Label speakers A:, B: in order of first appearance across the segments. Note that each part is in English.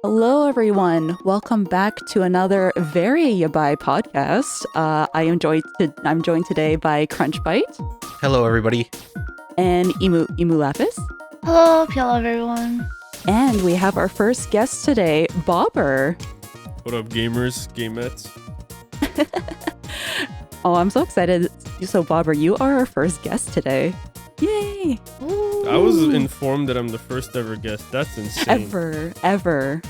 A: Hello, everyone. Welcome back to another veryYABAI podcast. I'm joined today by Crunchbite
B: Hello, everybody.
A: and Imu Lapis.
C: Hello, everyone.
A: And we have our first guest today, Bobber.
D: What up, gamers, gamettes?
A: Oh, I'm so excited. So, Bobber, you are our first guest today. Yay!
C: Ooh.
D: I was informed that I'm the first ever guest. That's insane.
A: Ever.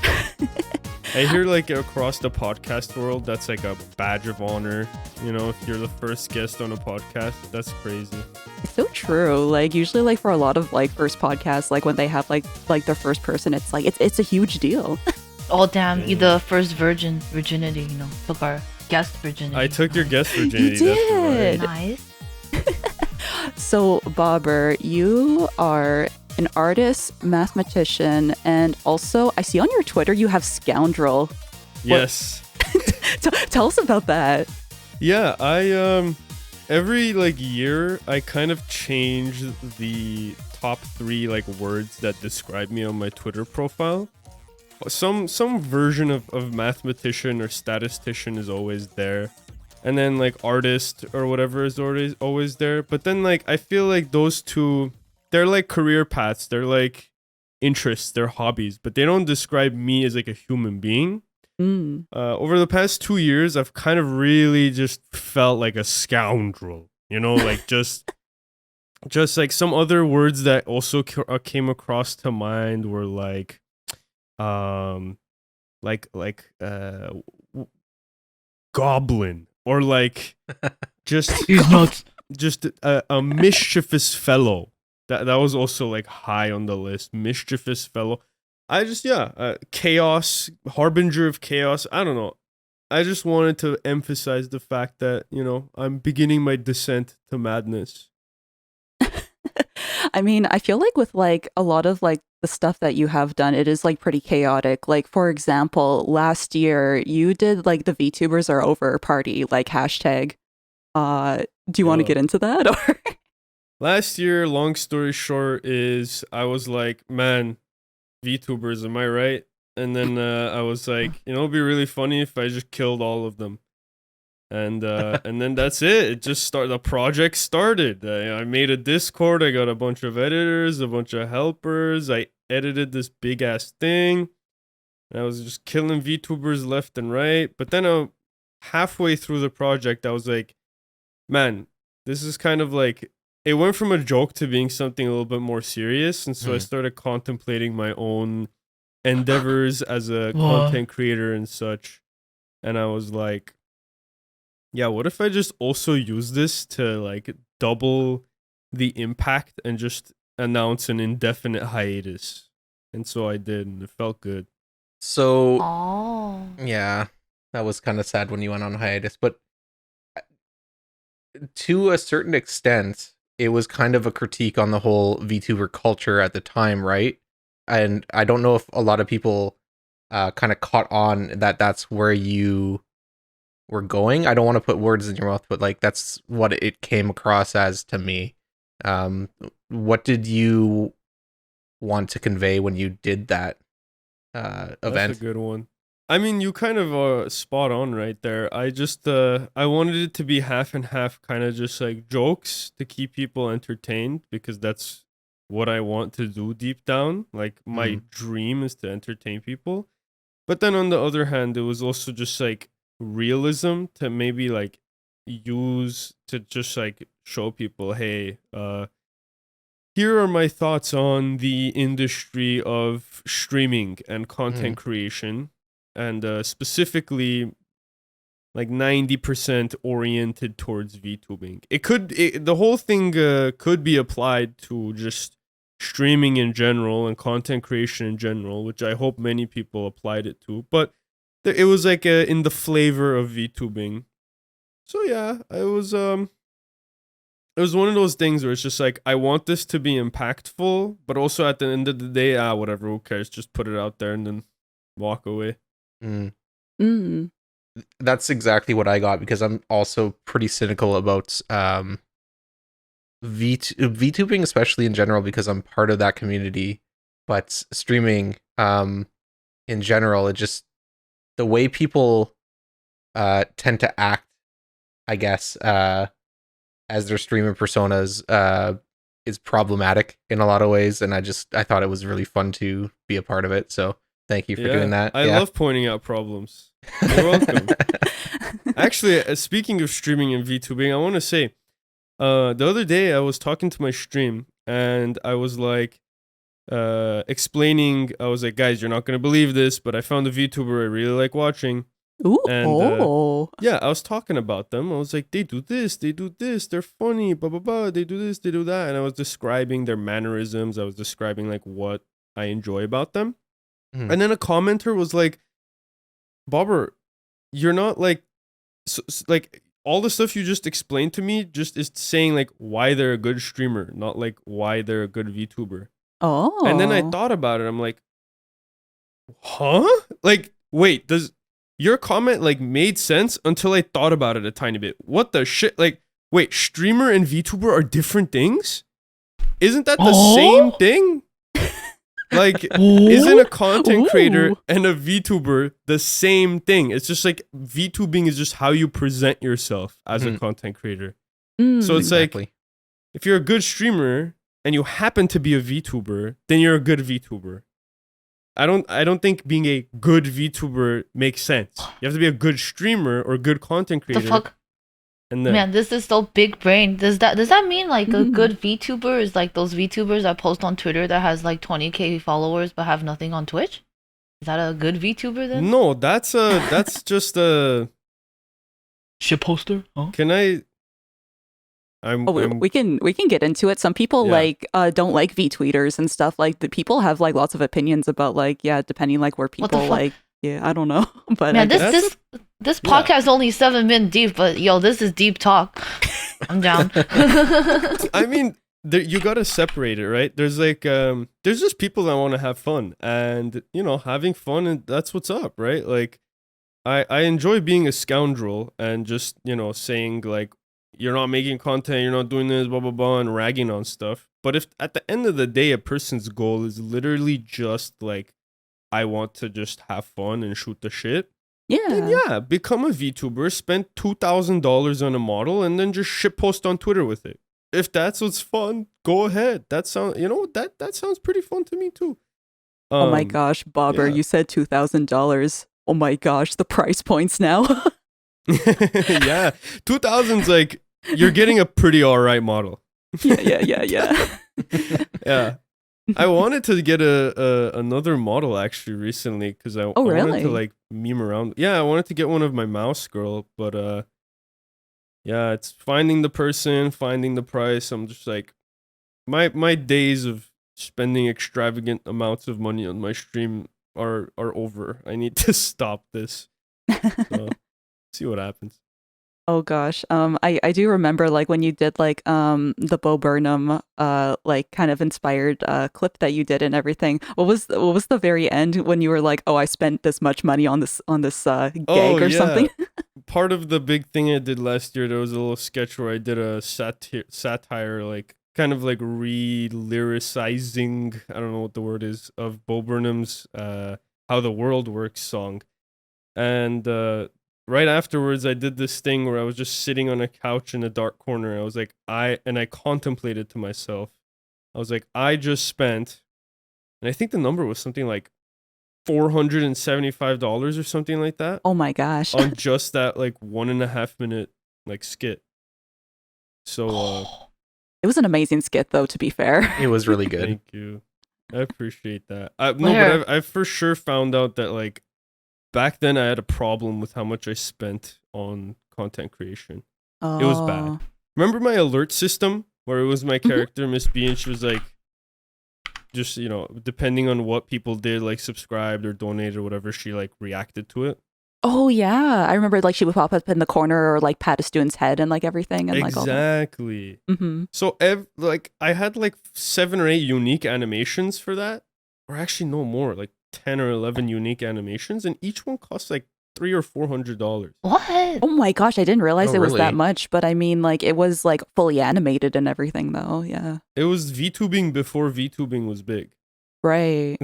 D: I hear like across the podcast world, that's like a badge of honor. You know, if you're the first guest on a podcast, that's crazy.
A: It's so true. Like usually, like for a lot of like first podcasts, like when they have like their first person, it's like it's a huge deal.
C: Oh damn, you the first virginity, took our guest virginity.
D: I took your guest virginity.
A: You did.
D: That's right.
C: Nice.
A: So, Bobber, you are an artist, mathematician, and also I see on your Twitter you have scoundrel.
D: Yes.
A: Tell us about that.
D: Yeah, I every like year I kind of change the top 3 like words that describe me on my Twitter profile. Some version of mathematician or statistician is always there. And then like artist or whatever is always there. But then like I feel like those two, they're like career paths. They're like interests, they're hobbies, but they don't describe me as like a human being. Over the past 2 years, I've kind of really just felt like a scoundrel, like just like some other words that also came across to mind were like, goblin, or like just just a mischievous fellow. That was also like high on the list. Mischievous fellow. I just chaos, harbinger of chaos. I don't know. I just wanted to emphasize the fact that, I'm beginning my descent to madness.
A: I mean, I feel like with like a lot of like the stuff that you have done, it is like pretty chaotic. Like, for example, last year you did like the VTubers are over party, like hashtag. Do you want to get into that? Or
D: Last year, long story short, is I was like, man, VTubers, am I right? And then I was like, it'd be really funny if I just killed all of them. And then that's it. It just started. The project started. I made a Discord. I got a bunch of editors, a bunch of helpers. I edited this big ass thing. And I was just killing VTubers left and right. But then halfway through the project, I was like, man, this is kind of like, it went from a joke to being something a little bit more serious. And so I started contemplating my own endeavors as a content creator and such. And I was like, yeah, what if I just also use this to like double the impact and just announce an indefinite hiatus? And so I did, and it felt good.
B: So,
C: Oh.
B: yeah, that was kind of sad when you went on hiatus, but to a certain extent, it was kind of a critique on the whole VTuber culture at the time, right? And I don't know if a lot of people kind of caught on that that's where you were going. I don't want to put words in your mouth, but like that's what it came across as to me. What did you want to convey when you did that event?
D: That's a good one. I mean, you kind of are spot on right there. I just I wanted it to be half and half, kind of just like jokes to keep people entertained, because that's what I want to do deep down. Like my dream is to entertain people. But then on the other hand, it was also just like realism to maybe like use to just like show people, hey, here are my thoughts on the industry of streaming and content creation, and specifically like 90% oriented towards VTubing. The whole thing could be applied to just streaming in general and content creation in general, which I hope many people applied it to, but it was like in the flavor of VTubing. So yeah, it was one of those things where it's just like, I want this to be impactful, but also at the end of the day, whatever, who cares? Just put it out there and then walk away.
B: That's exactly what I got, because I'm also pretty cynical about VTubing, especially in general, because I'm part of that community. But streaming, in general. It just the way people tend to act, I guess, as their streamer personas is problematic in a lot of ways, and I thought it was really fun to be a part of it. So thank you for doing that.
D: I love pointing out problems. You're welcome. Actually, speaking of streaming and VTubing, I want to say, the other day I was talking to my stream and I was like, explaining, I was like, guys, you're not going to believe this, but I found a VTuber I really like watching.
A: Ooh,
D: And yeah, I was talking about them. I was like, they do this, they're funny, blah, blah, blah, they do this, they do that. And I was describing their mannerisms. I was describing like what I enjoy about them.
B: Mhm.
D: And then a commenter was like, Bobber, you're not like, like all the stuff you just explained to me just is saying like why they're a good streamer, not like why they're a good VTuber.
A: oh.
D: And then I thought about it. I'm like, huh? Like, wait, does your comment like made sense until I thought about it a tiny bit? What the shit? Like, wait, streamer and VTuber are different things? Isn't that the same thing? Like, isn't a content creator and a VTuber the same thing? It's just like VTubing is just how you present yourself as a content creator. So it's like, if you're a good streamer and you happen to be a VTuber, then you're a good VTuber. I don't think being a good VTuber makes sense. You have to be a good streamer or good content creator.
C: The fuck?
D: And then,
C: Man, this is so big brain. Does that mean like a good VTuber is like those VTubers that post on Twitter that has like 20k followers but have nothing on Twitch? Is that a good VTuber then?
D: no, that's just a
E: Shit poster? Oh.
D: Can I?
A: we can get into it. Some people like don't like V-tweeters and stuff. Like the people have like lots of opinions about like depending like where people like I don't know. But
C: man, this podcast is only 7 minutes deep, but yo, this is deep talk. I'm down.
D: I mean, you gotta separate it, right? There's like there's just people that want to have fun, and you know, having fun, and that's what's up, right? Like I enjoy being a scoundrel and just, you know, saying like, you're not making content, you're not doing this, blah, blah, blah, and ragging on stuff. But if at the end of the day, a person's goal is literally just like, I want to just have fun and shoot the shit, then become a VTuber, spend $2,000 on a model, and then just shitpost on Twitter with it. If that's what's fun, go ahead. That sounds, you know, that sounds pretty fun to me too.
A: Oh my gosh, Bobber, you said $2,000. Oh my gosh, the price points now.
D: Yeah, 2000's like, you're getting a pretty alright model.
A: Yeah.
D: Yeah. I wanted to get another model actually recently because I wanted to like meme around. Yeah, I wanted to get one of my mouse girl, but yeah, it's finding the person, finding the price. I'm just like, my days of spending extravagant amounts of money on my stream are over. I need to stop this. So, see what happens.
A: Oh gosh. I do remember like when you did like the Bo Burnham like kind of inspired clip that you did and everything. What was the very end when you were like, oh, I spent this much money on this gag or something?
D: Part of the big thing I did last year, there was a little sketch where I did a satire, like kind of like re-lyricizing, I don't know what the word is, of Bo Burnham's How the World Works song. And right afterwards, I did this thing where I was just sitting on a couch in a dark corner. I was like, I contemplated to myself. I was like, I just spent, and I think the number was something like $475 or something like that.
A: Oh my gosh.
D: On just that like 1.5 minute like skit. So
A: it was an amazing skit though, to be fair.
B: It was really good.
D: Thank you. I appreciate that. But I for sure found out that like back then I had a problem with how much I spent on content creation. It was bad. Remember my alert system where it was my character, Miss B, and she was like, just, you know, depending on what people did, like subscribed or donated or whatever, she like reacted to it.
A: Oh yeah, I remember like she would pop up in the corner or like pat a student's head and like everything and like all that.
D: Exactly. So like I had like 7 or 8 unique animations for that, or actually no more, like 10 or 11 unique animations, and each one costs like $300 or $400.
C: What?
A: Oh my gosh, I didn't realize it was that
B: really?
A: much, but I mean like it was like fully animated and everything though. Yeah.
D: It was VTubing before VTubing was big.
A: Right.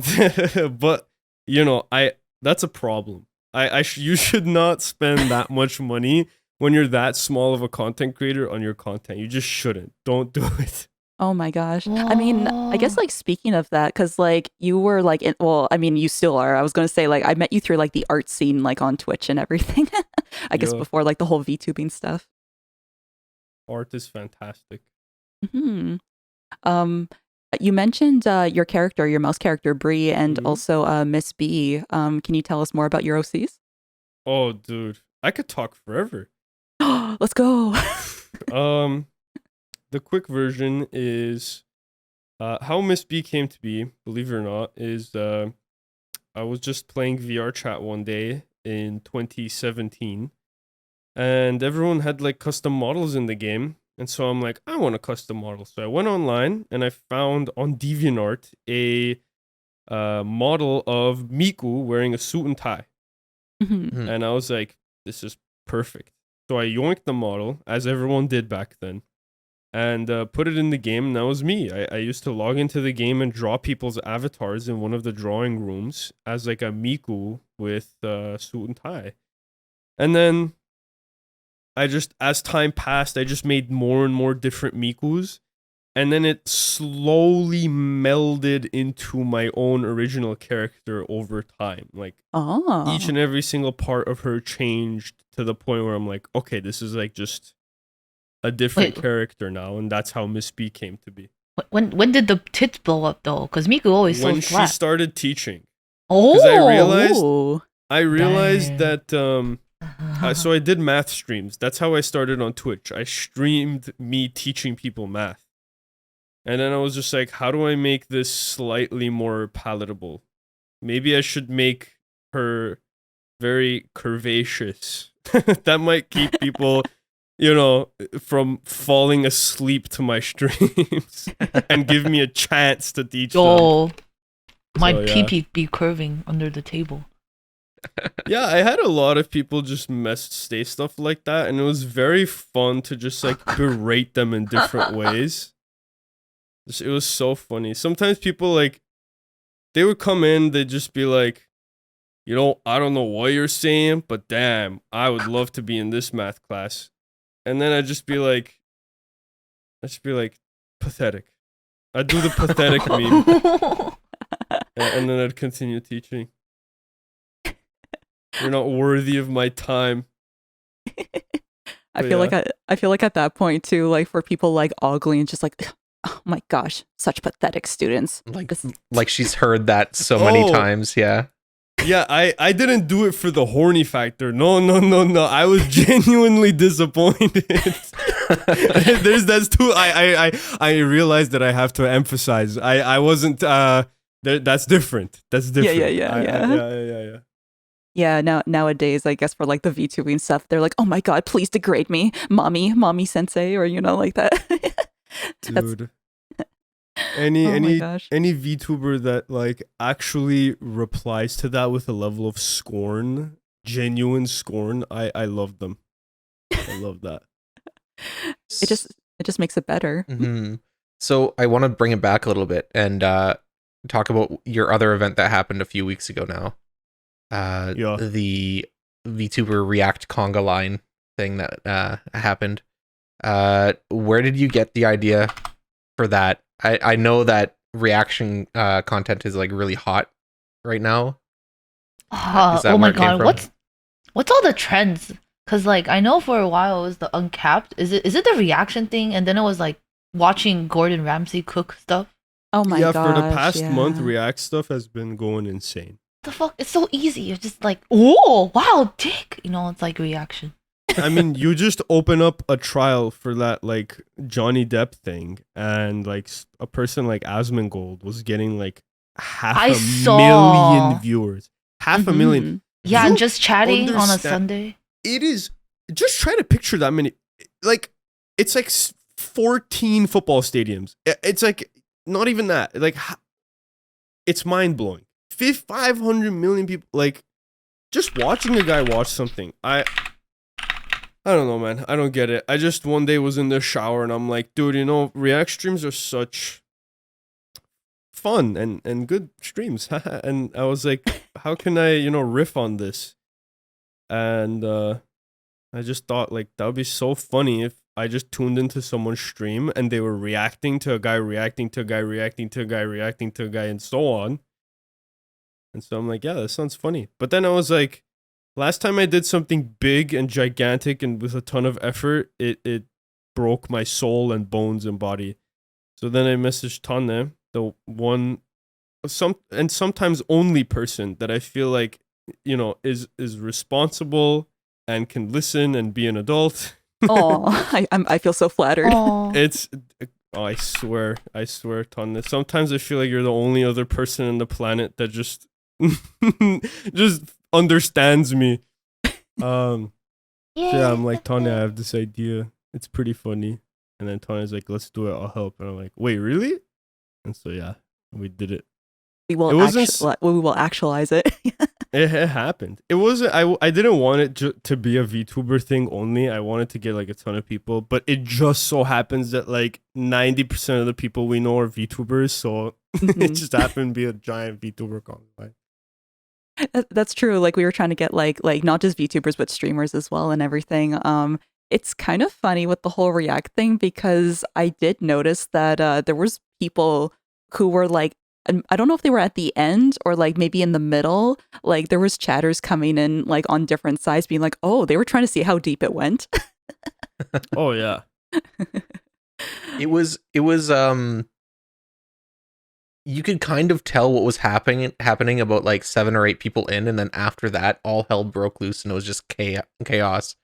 D: But that's a problem. You should not spend that much money when you're that small of a content creator on your content. You just shouldn't. Don't do it.
A: Oh my gosh. I mean, I guess
C: Whoa.
A: like speaking of that, because like you were like, well, I mean, you still are. I was going to say like I met you through like the art scene, like on Twitch and everything. I guess
D: Yeah,
A: before like the whole VTubing stuff.
D: art is fantastic.
A: Hmm. Um, you mentioned your mouse character Bree, and
D: Mhm.
A: also Miss B. Can you tell us more about your OCs?
D: Oh, dude, I could talk forever.
A: Let's go.
D: Um, the quick version is how Miss B came to be. Believe it or not, is I was just playing VR chat one day in 2017, and everyone had like custom models in the game. And so I'm like, I want a custom model. So I went online and I found on DeviantArt a model of Miku wearing a suit and tie.
A: Mhm.
B: Mhm.
D: And I was like, this is perfect. So I yoinked the model, as everyone did back then, and put it in the game. And that was me. I used to log into the game and draw people's avatars in one of the drawing rooms as like a Miku with suit and tie. And then as time passed, I just made more and more different Mikus. And then it slowly melded into my own original character over time. Like each
A: Oh.
D: and every single part of her changed to the point where I'm like, okay, this is like just a different
C: Wait,
D: character now. And that's how Miss B came to be.
C: when did the tits blow up though? Because Miku always so
D: When she
C: flat.
D: started teaching.
C: Oh,
A: Ooh.
D: I realized
C: Damn.
D: that so I did math streams. That's how I started on Twitch. I streamed me teaching people math. And then I was just like, how do I make this slightly more palatable? Maybe I should make her very curvaceous. That might keep people, from falling asleep to my streams and give me a chance to teach them.
C: Yo, my
D: So, yeah.
C: pee-pee be curving under the table.
D: Yeah, I had a lot of people just say stuff like that, and it was very fun to just like berate them in different ways. It was so funny. Sometimes people like they would come in, they'd just be like, I don't know what you're saying, but damn, I would love to be in this math class. And then I'd just be like, pathetic. I'd do the pathetic meme, and then I'd continue teaching. You're not worthy of my time.
A: I
D: But
A: feel
D: yeah.
A: I feel like at that point too, like for people like ogling and just like, oh my gosh, such pathetic students.
B: Like she's heard that so many
D: Oh.
B: times. Yeah.
D: Yeah, I didn't do it for the horny factor. No. I was genuinely disappointed. That's too. I realized that I have to emphasize. I wasn't. That's different. That's different. Yeah.
A: Yeah, nowadays, I guess for like the VTubing stuff, they're like, oh my god, please degrade me, mommy sensei, or like that. That's,
D: Dude. Any
A: oh my gosh.
D: any VTuber that like actually replies to that with a level of scorn, genuine scorn, I love them. I love that.
A: It just makes it better.
B: Mhm. So I want to bring it back a little bit and talk about your other event that happened a few weeks ago now.
D: Yeah.
B: The VTuber React conga line thing that happened. Where did you get the idea for that? I know that reaction content is like really hot right now. Is that
C: Oh
B: where
C: my
B: it came
C: god,
B: from?
C: what's all the trends? Cause like I know for a while it was the uncapped. Is it the reaction thing? And then it was like watching Gordon Ramsay cook stuff.
A: Oh my
D: Yeah,
A: gosh.
D: for the past month,
A: yeah.
D: React stuff has been going insane.
C: The fuck? It's so easy. You're just like, oh wow, dick. It's like reaction.
D: I mean, you just open up a trial for that like Johnny Depp thing, and like a person like Asmongold was getting like half
C: I
D: a
C: saw.
D: million viewers. Half a million.
A: Mhm.
C: Yeah,
D: You
C: and just chatting on a
D: understand-
C: Sunday.
D: It is just try to picture that many. Like it's like 14 football stadiums. It's like not even that. Like it's mind blowing. 500 million people. Like just watching a guy watch something. I don't know, man. I don't get it. I just one day was in the shower and I'm like, dude, React streams are such fun and good streams. And I was like, how can I, riff on this? And I just thought like that would be so funny if I just tuned into someone's stream and they were reacting to a guy, reacting to a guy, reacting to a guy, reacting to a guy, and so on. And so I'm like, yeah, that sounds funny. But then I was like, last time I did something big and gigantic and with a ton of effort, it broke my soul and bones and body. So then I messaged Tanne, the one, sometimes only person that I feel like, is responsible and can listen and be an adult.
A: Oh, I feel so flattered.
D: It's, I swear, Tanne. Sometimes I feel like you're the only other person on the planet that just understands me. So yeah, I'm like, Tanne, I have this idea. It's pretty funny. And then Tanya's like, let's do it. I'll help. And I'm like, wait, really? And so yeah, we did it.
A: We will actualize it.
D: It happened. It wasn't. I didn't want it to be a VTuber thing only. I wanted to get like a ton of people, but it just so happens that like 90% of the people we know are VTubers. So it just happened to be a giant VTuber combine.
A: That's true. Like we were trying to get like not just VTubers but streamers as well and everything. It's kind of funny with the whole React thing because I did notice that there was people who were like, I don't know if they were at the end or like maybe in the middle. Like there was chatters coming in like on different sides being like, oh, they were trying to see how deep it went.
D: Oh yeah.
B: It was you could kind of tell what was happening about like 7 or 8 people in, and then after that all hell broke loose and it was just chaos.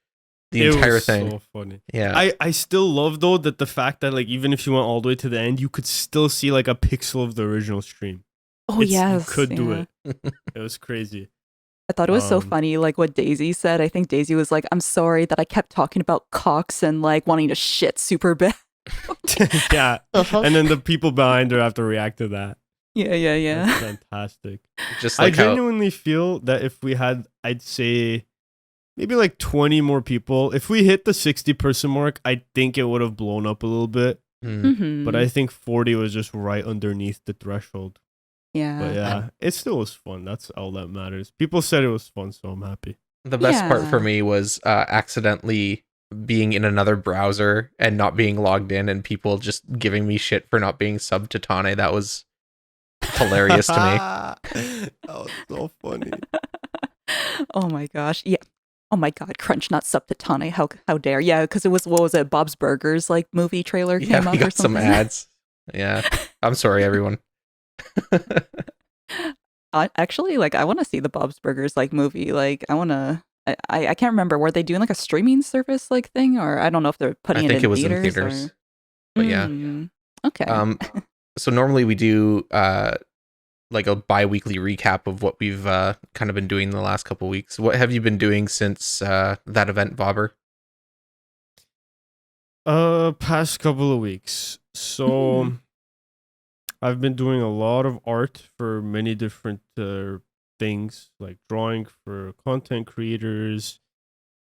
B: The entire thing.
D: So funny.
B: Yeah.
D: I still love though that the fact that like even if you went all the way to the end, you could still see like a pixel of the original stream.
A: Oh yes.
D: You could do it. It was crazy.
A: I thought it was so funny, like what Daisy said. I think Daisy was like, I'm sorry that I kept talking about cocks and like wanting to shit super bad.
D: Yeah. And then the people behind her have to react to that.
A: Yeah.
D: That's fantastic.
B: Just like
D: I genuinely feel that if we had, I'd say maybe like 20 more people, if we hit the 60-person mark, I think it would have blown up a little bit. But I think 40 was just right underneath the threshold.
A: Yeah.
D: But yeah, it still was fun. That's all that matters. People said it was fun, so I'm happy.
B: The best part for me was accidentally being in another browser and not being logged in and people just giving me shit for not being subbed to Tane. That was hilarious to me.
D: That was so funny.
A: Oh my gosh. Yeah. Oh my god, Crunch not sub to Tane. How dare. Yeah, because it was, what was it, Bob's Burgers like movie trailer came out
B: we got
A: or something.
B: some ads. Yeah. I'm sorry, everyone.
A: Actually, like I want to see the Bob's Burgers like movie. Like I want to. I can't remember. Were they doing like a streaming service like thing, or I don't know if they're putting
B: I think
A: it
B: it was
A: theaters,
B: in theaters.
A: or...
B: But yeah.
A: Okay.
B: So normally we do like a bi-weekly recap of what we've kind of been doing the last couple weeks. What have you been doing since that event, Bobber?
D: Past couple of weeks. So I've been doing a lot of art for many different things, like drawing for content creators,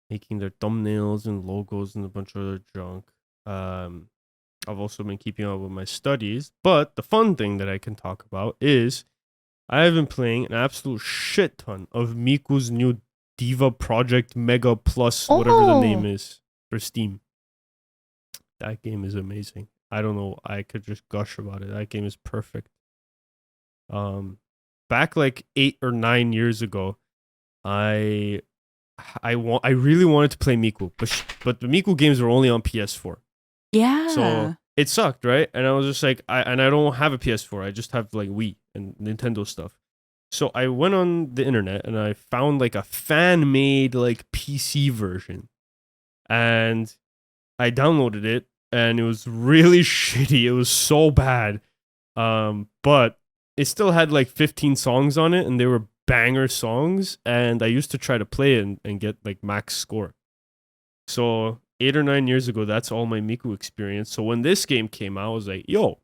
D: making their thumbnails and logos and a bunch of other junk. I've also been keeping up with my studies, but the fun thing that I can talk about is I have been playing an absolute shit ton of Miku's new Diva Project Mega Plus, whatever the name is, for Steam. That game is amazing. I don't know. I could just gush about it. That game is perfect. Back like 8 or 9 years ago, I really wanted to play Miku, but the Miku games were only on PS4.
A: Yeah.
D: So it sucked, right? And I was just like, I don't have a PS4. I just have like Wii and Nintendo stuff. So I went on the internet and I found like a fan-made like PC version, and I downloaded it, and it was really shitty. It was so bad. But it still had like 15 songs on it, and they were banger songs. And I used to try to play it and get like max score. So 8 or 9 years ago, that's all my Miku experience. So when this game came out, I was like, yo,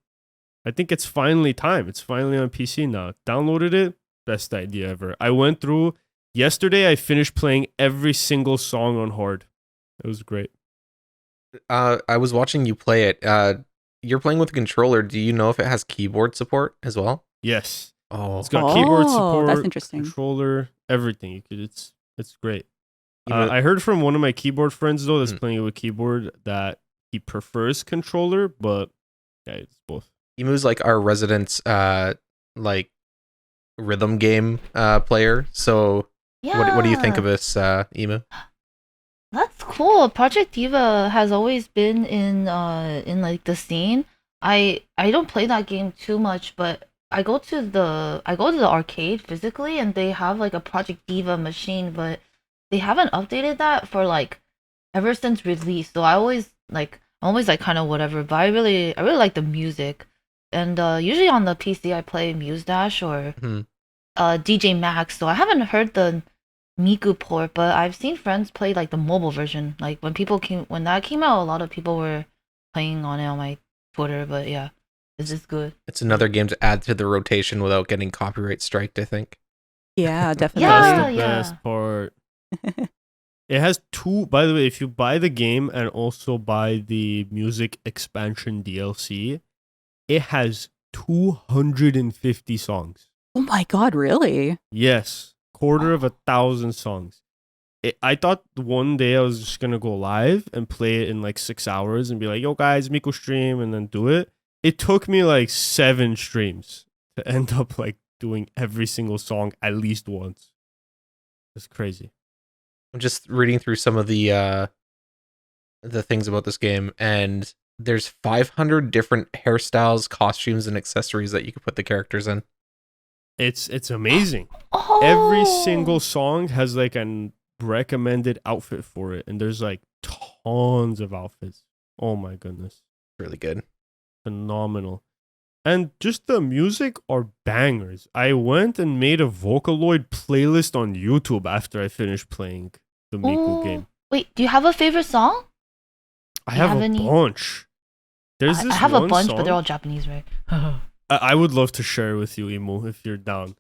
D: I think it's finally time. It's finally on PC now. Downloaded it. Best idea ever. I went through yesterday. I finished playing every single song on hard. It was great.
B: I was watching you play it. you're playing with a controller. Do you know if it has keyboard support as well?
D: Yes.
B: Oh,
D: It's got keyboard support,
A: that's interesting.
D: controller, everything. It's great.
B: You know-
D: I heard from one of my keyboard friends though that's
B: Mhm.
D: playing it with keyboard that he prefers controller, but yeah, it's both.
B: Emu's like our resident like rhythm game player. So what do you think of this, Emu?
C: That's cool. Project Diva has always been in like the scene. I don't play that game too much, but I go to the arcade physically, and they have like a Project Diva machine, but they haven't updated that for like ever since release. So I'm always like kind of whatever. But I really like the music, and usually on the PC I play Muse Dash or
B: Mhm.
C: DJ Max. So I haven't heard the Miku port, but I've seen friends play like the mobile version. Like when that came out, a lot of people were playing on it on my Twitter. But yeah, this is good.
B: It's another game to add to the rotation without getting copyright striked, I think.
A: Yeah, definitely.
C: Yeah.
D: That's the best part. It has two, by the way, if you buy the game and also buy the music expansion DLC, it has 250 songs.
A: Oh my god, really?
D: Yes, 250 songs. I thought one day I was just gonna go live and play it in like 6 hours and be like, yo guys, Miko stream, and then do it. It took me like 7 streams to end up like doing every single song at least once. It's crazy.
B: I'm just reading through some of the things about this game, and there's 500 different hairstyles, costumes, and accessories that you could put the characters in.
D: It's amazing.
C: Oh,
D: Every single song has like an recommended outfit for it, and there's like tons of outfits. Oh my goodness,
B: Really good.
D: phenomenal. And just the music are bangers. I went and made a Vocaloid playlist on YouTube after I finished playing the Miku
C: Ooh.
D: game.
C: Wait, do you have a favorite song?
D: I
C: you
D: have
C: have
D: a
C: any?
D: bunch. There's this
C: I have a
D: one
C: bunch,
D: song,
C: but they're all Japanese, right?
D: I would love to share with you, Emo, if you're down.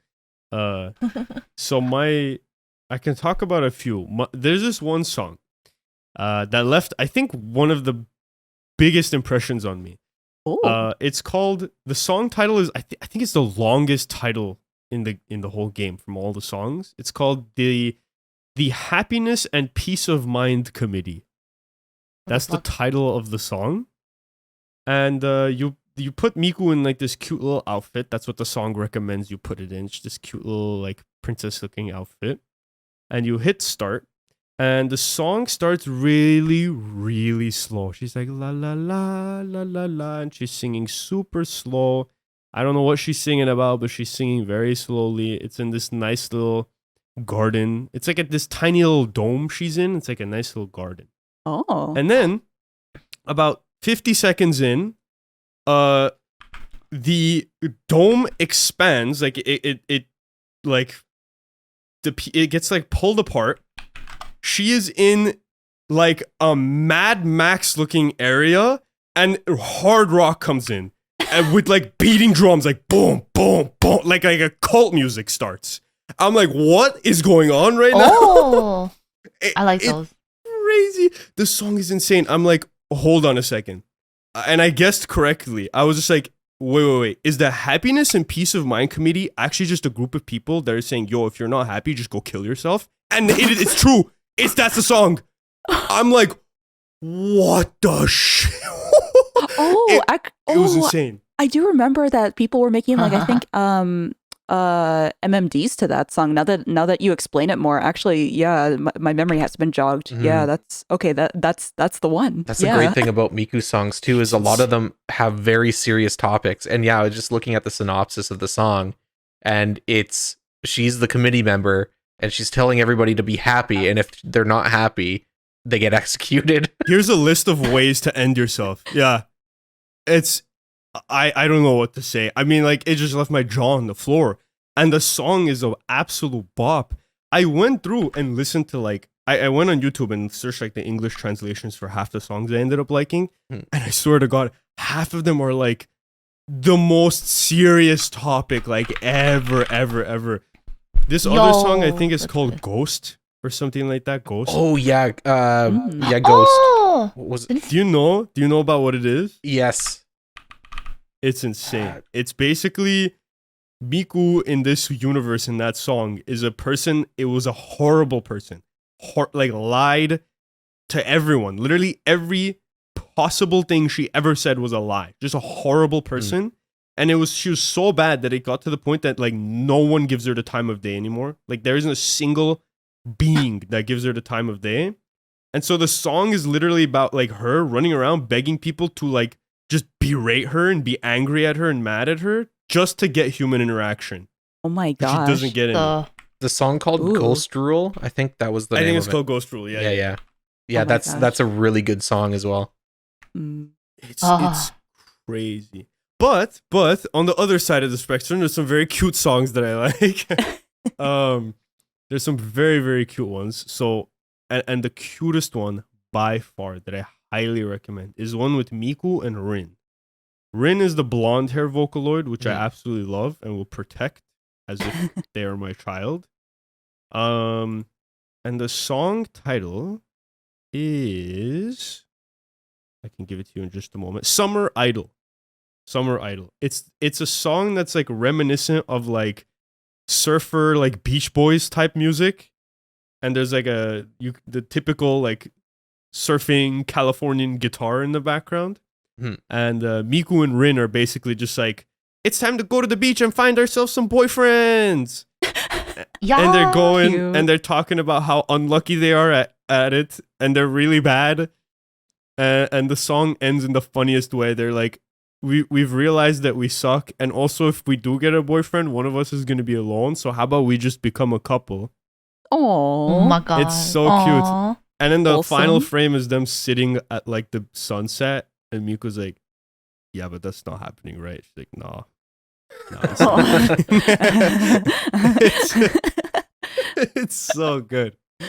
D: So I can talk about a few. There's this one song that left, I think, one of the biggest impressions on me.
A: Oh.
D: It's called, the song title is, I think it's the longest title in the whole game from all the songs. It's called the Happiness and Peace of Mind Committee. That's the title of the song. And you put Miku in like this cute little outfit. That's what the song recommends you put it in. It's this cute little like princess looking outfit. And you hit start. And the song starts really, really slow. She's like la la la la la la, and she's singing super slow. I don't know what she's singing about, but she's singing very slowly. It's in this nice little garden. It's like this tiny little dome she's in. It's like a nice little garden.
A: Oh.
D: And then about 50 seconds in, the dome expands, like it like it gets like pulled apart. She is in like a Mad Max looking area, and hard rock comes in and with like beating drums, like boom, boom, boom, like a cult music starts. I'm like, what is going on right now?
C: Oh, I like
D: It's
C: those.
D: crazy. The song is insane. I'm like, hold on a second. And I guessed correctly. I was just like, wait. Is the Happiness and Peace of Mind Committee actually just a group of people that are saying, yo, if you're not happy, just go kill yourself? And it's true. That's the song. I'm like, what the shit? It was insane.
A: I do remember that people were making like I think MMDs to that song. Now that you explain it more, actually, yeah, my memory has been jogged.
B: Mhm.
A: Yeah, that's okay. That's the one.
B: That's
A: yeah.
B: the great thing about Miku songs too, is a lot of them have very serious topics. And yeah, I was just looking at the synopsis of the song, and she's the committee member, and she's telling everybody to be happy, and if they're not happy, they get executed.
D: Here's a list of ways to end yourself. Yeah. I don't know what to say. I mean, like, it just left my jaw on the floor. And the song is an absolute bop. I went through and listened to, like, I went on YouTube and searched, like, the English translations for half the songs I ended up liking. And I swear to God, half of them are, like, the most serious topic, like, ever. This other song, I think, is called
C: good.
D: Ghost or something like that. Ghost.
B: Oh yeah, yeah, Ghost.
C: Oh,
B: What was
D: Do you know about what it is?
B: Yes.
D: It's insane. It's basically Miku in this universe in that song is a person. It was a horrible person, like lied to everyone. Literally every possible thing she ever said was a lie. Just a horrible person. And she was so bad that it got to the point that like no one gives her the time of day anymore. Like there isn't a single being that gives her the time of day. And so the song is literally about like her running around begging people to like just berate her and be angry at her and mad at her just to get human interaction.
A: Oh my
D: But
A: gosh.
D: she doesn't get any.
B: The song called
A: Ooh.
B: Ghost Rule. I think that was the name
D: I think
B: of
D: it's
B: it.
D: called Ghost Rule. Yeah.
B: Yeah.
A: Oh my
B: that's
A: gosh.
B: a really good song as well.
A: Mm.
D: It's crazy. But on the other side of the spectrum, there's some very cute songs that I like. There's some very, very cute ones. So and the cutest one by far that I highly recommend is one with Miku and Rin. Rin is the blonde hair Vocaloid, which I absolutely love and will protect as if they are my child. And the song title is, I can give it to you in just a moment. Summer Idol. It's a song that's like reminiscent of like surfer, like Beach Boys type music. And there's like the typical like surfing Californian guitar in the background. And Miku and Rin are basically just like, it's time to go to the beach and find ourselves some boyfriends.
C: Yeah.
D: And they're going
A: Cute.
D: and they're talking about how unlucky they are at it, and they're really bad. And the song ends in the funniest way. They're like, we've realized that we suck, and also if we do get a boyfriend, one of us is going to be alone, so how about we just become a couple?
C: Oh my god.
D: It's so cute. And then the
A: Wholesome.
D: final frame is them sitting at like the sunset, and Miku's like, yeah, but that's not happening, right? She's like, nah. It's, not it's so good. So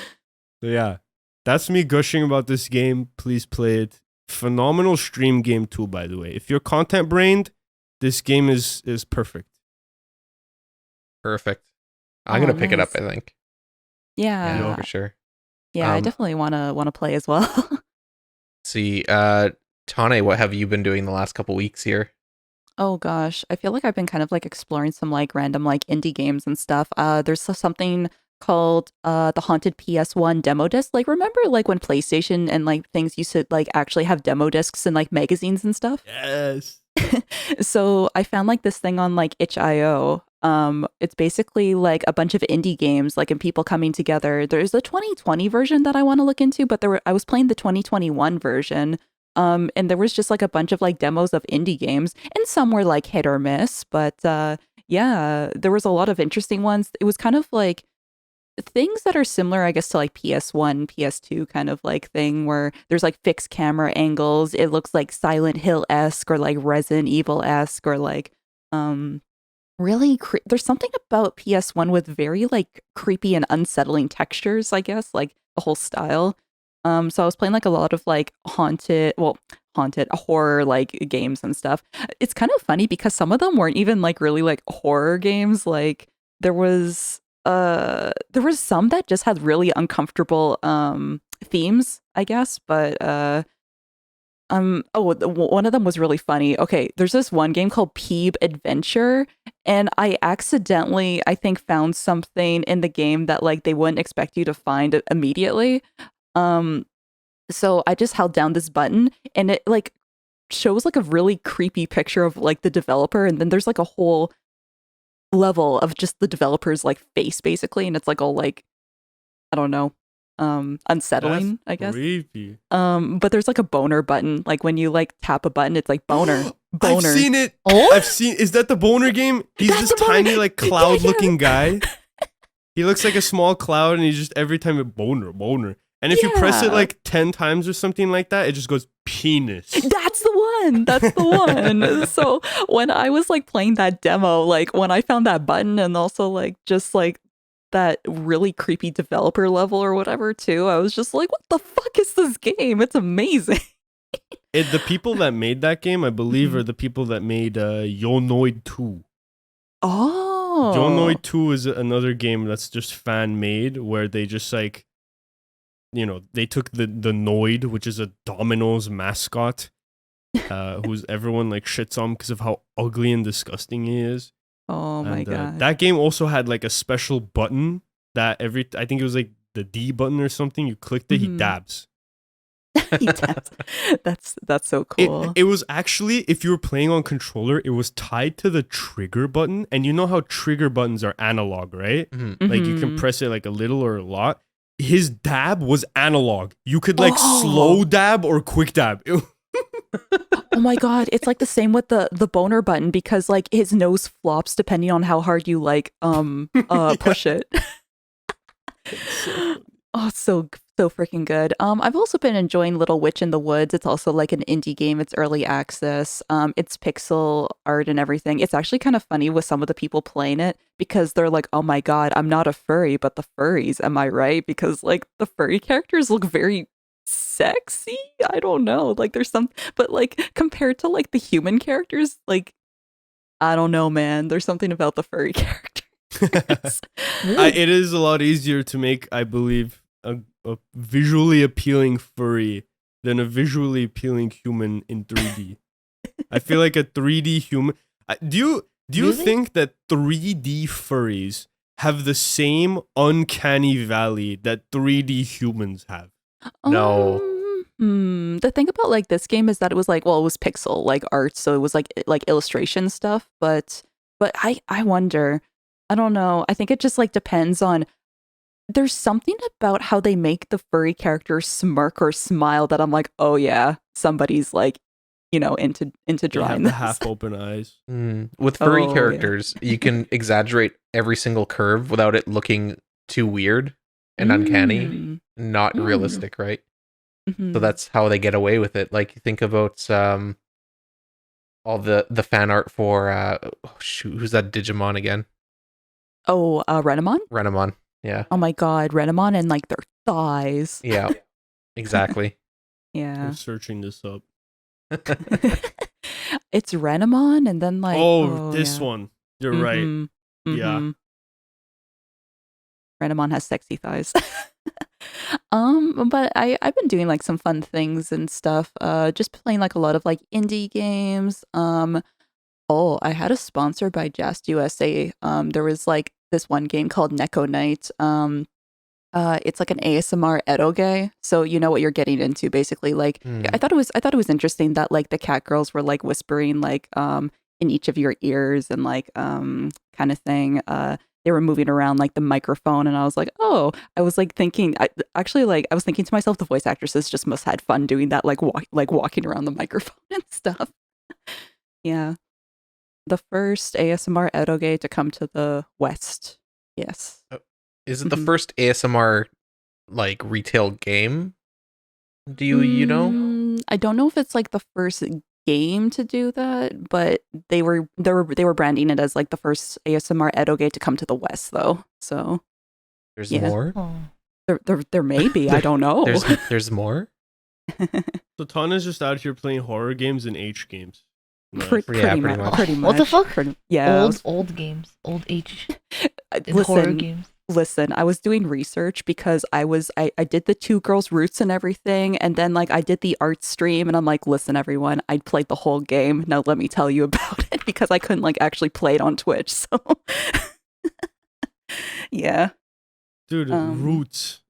D: yeah, that's me gushing about this game. Please play it. Phenomenal stream game too, by the way. If you're content brained, this game is perfect.
B: Perfect. I'm gonna pick it up,
A: nice.
B: I think.
A: Yeah.
B: For sure.
A: I definitely wanna play as well.
B: See, Tane, what have you been doing the last couple weeks here?
A: Oh gosh, I feel like I've been kind of like exploring some like random like indie games and stuff. There's something called the Haunted PS1 demo disc. Like remember like when PlayStation and like things used to like actually have demo discs in like magazines and stuff?
D: Yes.
A: So I found like this thing on like itch.io. It's basically like a bunch of indie games like and people coming together. There's a 2020 version that I want to look into, but I was playing the 2021 version. And there was just like a bunch of like demos of indie games, and some were like hit or miss, but yeah, there was a lot of interesting ones. It was kind of like things that are similar, I guess, to like PS1, PS2 kind of like thing where there's like fixed camera angles. It looks like Silent Hill-esque or like Resident Evil-esque or like really there's something about PS1 with very like creepy and unsettling textures, I guess, like the whole style. So I was playing like a lot of like haunted horror like games and stuff. It's kind of funny because some of them weren't even like really like horror games. Like there was some that just had really uncomfortable themes, I guess, but one of them was really funny. Okay, there's this one game called Peeb Adventure, and I accidentally, I think, found something in the game that like they wouldn't expect you to find immediately. So I just held down this button and it like shows like a really creepy picture of like the developer, and then there's like a whole level of just the developer's like face basically, and it's like all like, I don't know, unsettling, I guess.
D: Creepy.
A: But there's like a boner button. Like when you like tap a button, it's like boner.
D: I've seen it.
C: Oh?
D: I've seen. Is that the boner game? He's
A: That's
D: this
A: the boner
D: tiny
A: game.
D: like cloud looking guy. He looks like a small cloud, and he just every time it boner. And if you press it
A: Yeah.
D: like 10 times or something like that, it just goes penis.
A: That's the one. That's the one. So when I was like playing that demo, like when I found that button and also like just like that really creepy developer level or whatever too, I was just like, what the fuck is this game? It's amazing.
D: The people that made that game, I believe, are the people that made Yonoid 2.
A: Oh.
D: Yonoid 2 is another game that's just fan made, where they just like, you know, they took the Noid, which is a Domino's mascot, who's everyone like shits on because of how ugly and disgusting he is.
A: Oh my god.
D: That game also had like a special button that I think it was like the D button or something. You clicked it, he dabs.
A: He taps. That's so cool.
D: It was actually, if you were playing on controller, it was tied to the trigger button, and you know how trigger buttons are analog, right? Like you can press it like a little or a lot. His dab was analog. You could like slow dab or quick dab.
A: Oh my god, it's like the same with the boner button because like his nose flops depending on how hard you like push it. Oh, so freaking good. I've also been enjoying Little Witch in the Woods. It's also like an indie game. It's early access. It's pixel art and everything. It's actually kind of funny with some of the people playing it because they're like, "Oh my god, I'm not a furry, but the furries, am I right?" Because like the furry characters look very sexy. I don't know. Like there's some, but like compared to like the human characters, like I don't know, man. There's something about the furry characters.
D: It is a lot easier to make, I believe, a visually appealing furry than a visually appealing human in 3D. I feel like a 3D human. Do you
C: Really?
D: think that 3D furries have the same uncanny valley that 3D humans have?
B: No.
A: The thing about like this game is that it was like, well, it was pixel like art, so it was like illustration stuff. But I wonder. I don't know. I think it just like depends on. There's something about how they make the furry character smirk or smile that I'm like, oh yeah, somebody's like, into drawing
D: the
A: this.
D: half open eyes.
B: With furry
A: Oh, yeah.
B: characters, you can exaggerate every single curve without it looking too weird and uncanny, not realistic, right? So that's how they get away with it. Like think about all the fan art for who's that Digimon again?
A: Oh, Renamon?
B: Renamon. Yeah.
A: Oh my god, Renamon and like their thighs.
B: Yeah. Exactly.
A: Yeah.
D: I'm searching this up.
A: It's Renamon and then like
D: this
A: yeah.
D: one. You're right. Yeah.
A: Renamon has sexy thighs. But I've been doing like some fun things and stuff. Just playing like a lot of like indie games. Oh, I had a sponsor by Just USA. There was like this one game called Neko Night. It's like an ASMR eroge, so you know what you're getting into basically. Like I thought it was interesting that like the cat girls were like whispering like in each of your ears and like kind of thing. They were moving around like the microphone, and I was like, oh, I was like thinking, I was thinking to myself, the voice actresses just must have had fun doing that, like walking around the microphone and stuff. Yeah. The first ASMR eroge to come to the West. Yes.
B: Is it the first ASMR like retail game? Do you know?
A: I don't know if it's like the first game to do that, but they were branding it as like the first ASMR eroge to come to the West though. So
B: There's
A: yeah.
B: more.
A: There may be, I don't know.
B: There's more.
D: So Tana's just out here playing horror games and H games. Nice.
B: pretty
A: much.
B: much.
A: Pretty much.
C: What the fuck?
A: Yeah.
C: Old games, old H and horror games.
A: Listen, I was doing research because I did the Two Girls Roots and everything, and then like I did the art stream, and I'm like, listen, everyone, I played the whole game. Now let me tell you about it because I couldn't like actually play it on Twitch. So yeah.
D: Dude, Roots.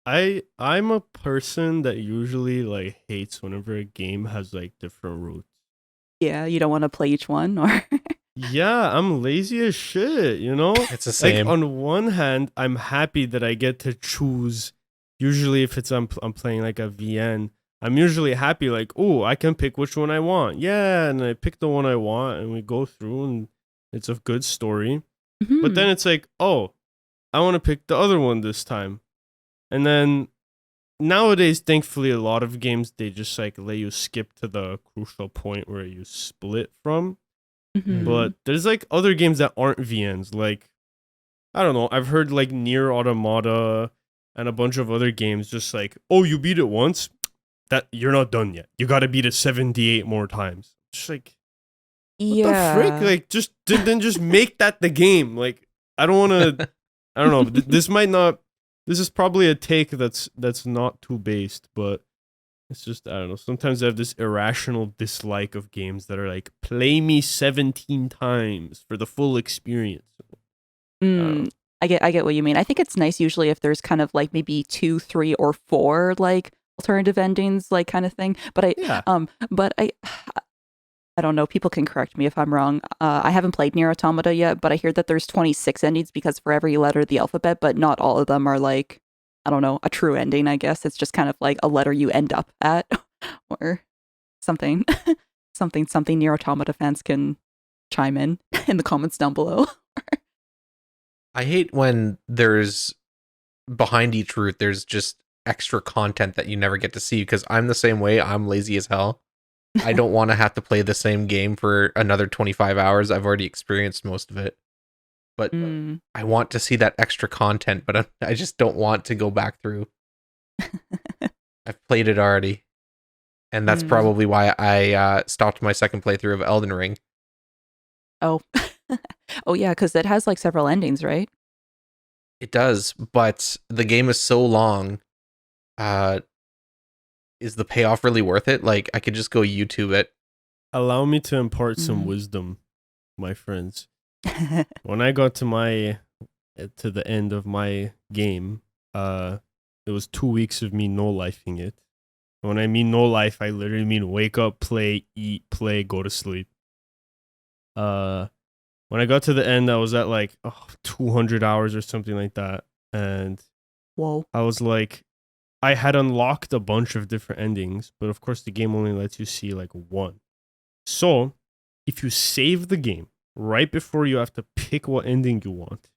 D: I'm a person that usually like hates whenever a game has like different roots.
A: Yeah, you don't want to play each one or
D: Yeah, I'm lazy as shit, you know?
B: It's the same.
D: Like on one hand, I'm happy that I get to choose. Usually if it's I'm playing like a VN, I'm usually happy like, oh, I can pick which one I want. Yeah, and I pick the one I want and we go through and it's a good story. But then it's like, oh, I want to pick the other one this time. And then nowadays, thankfully, a lot of games, they just like let you skip to the crucial point where you split from. But there's like other games that aren't VNs. Like, I don't know. I've heard like Nier Automata and a bunch of other games just like, oh, you beat it once? That you're not done yet. You got to beat it 78 more times. Just like, what the frick? Like, then just make that the game. Like, I don't want to, I don't know. This is probably a take that's not too based, but It's just, I don't know. Sometimes I have this irrational dislike of games that are like, play me 17 times for the full experience.
A: Mm, I get what you mean. I think it's nice usually if there's kind of like maybe 2, 3, or 4 like alternative endings, like kind of thing.
D: Yeah.
A: But I don't know. People can correct me if I'm wrong. I haven't played Nier Automata yet, but I hear that there's 26 endings because for every letter of the alphabet, but not all of them are like, I don't know, a true ending, I guess. It's just kind of like a letter you end up at or something. something Nier Automata fans can chime in the comments down below.
B: I hate when there's behind each route, there's just extra content that you never get to see because I'm the same way. I'm lazy as hell. I don't want to have to play the same game for another 25 hours. I've already experienced most of it. But I want to see that extra content, but I just don't want to go back through. I've played it already. And that's probably why I stopped my second playthrough of Elden Ring.
A: Oh. Oh, yeah, because it has like several endings, right?
B: It does, but the game is so long. Is the payoff really worth it? Like, I could just go YouTube it.
D: Allow me to impart some wisdom, my friends. When I got to the end of my game, it was 2 weeks of me no-lifing it. When I mean no life, I literally mean wake up, play, eat, play, go to sleep. When I got to the end, I was at like 200 hours or something like that. And
A: whoa,
D: I was like, I had unlocked a bunch of different endings, but of course the game only lets you see like one. So if you save the game right before you have to pick what ending you want,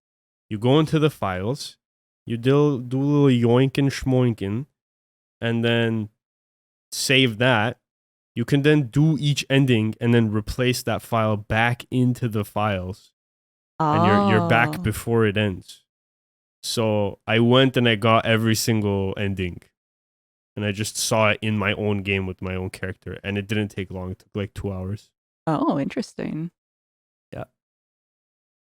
D: you go into the files, you do a little yoinkin' schmoinkin', and then save that. You can then do each ending and then replace that file back into the files. And you're back before it ends. So I went and I got every single ending. And I just saw it in my own game with my own character. And it didn't take long. It took like 2 hours.
A: Oh, interesting.
D: Yeah.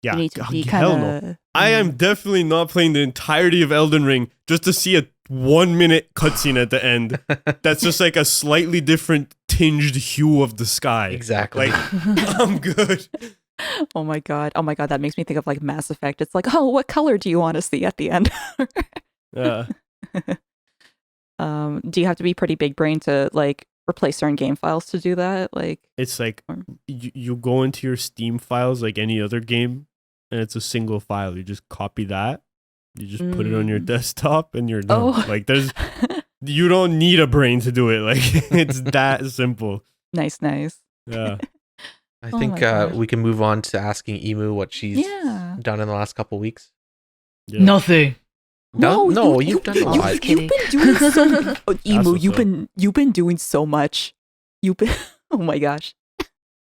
A: You
D: Yeah.
A: need to be
D: Hell no. I am definitely not playing the entirety of Elden Ring just to see a 1 minute cutscene at the end. That's just like a slightly different tinged hue of the sky.
B: Exactly.
D: Like, I'm good.
A: Oh my god. That makes me think of like Mass Effect. It's like, oh, what color do you want to see at the end?
D: Yeah.
A: Do you have to be pretty big brain to like replace certain game files to do that? Like,
D: it's like you go into your Steam files like any other game, and it's a single file. You just copy that. You just put it on your desktop, and you're done.
A: Oh.
D: Like you don't need a brain to do it. Like it's that simple.
A: Nice.
D: Yeah.
B: I think we can move on to asking Emu what she's
A: Yeah.
B: done in the last couple weeks.
D: Yeah.
E: Nothing.
B: No, you've done a lot.
A: You've been doing so Emu,
D: what's
A: you've been doing so much. You've been oh my gosh.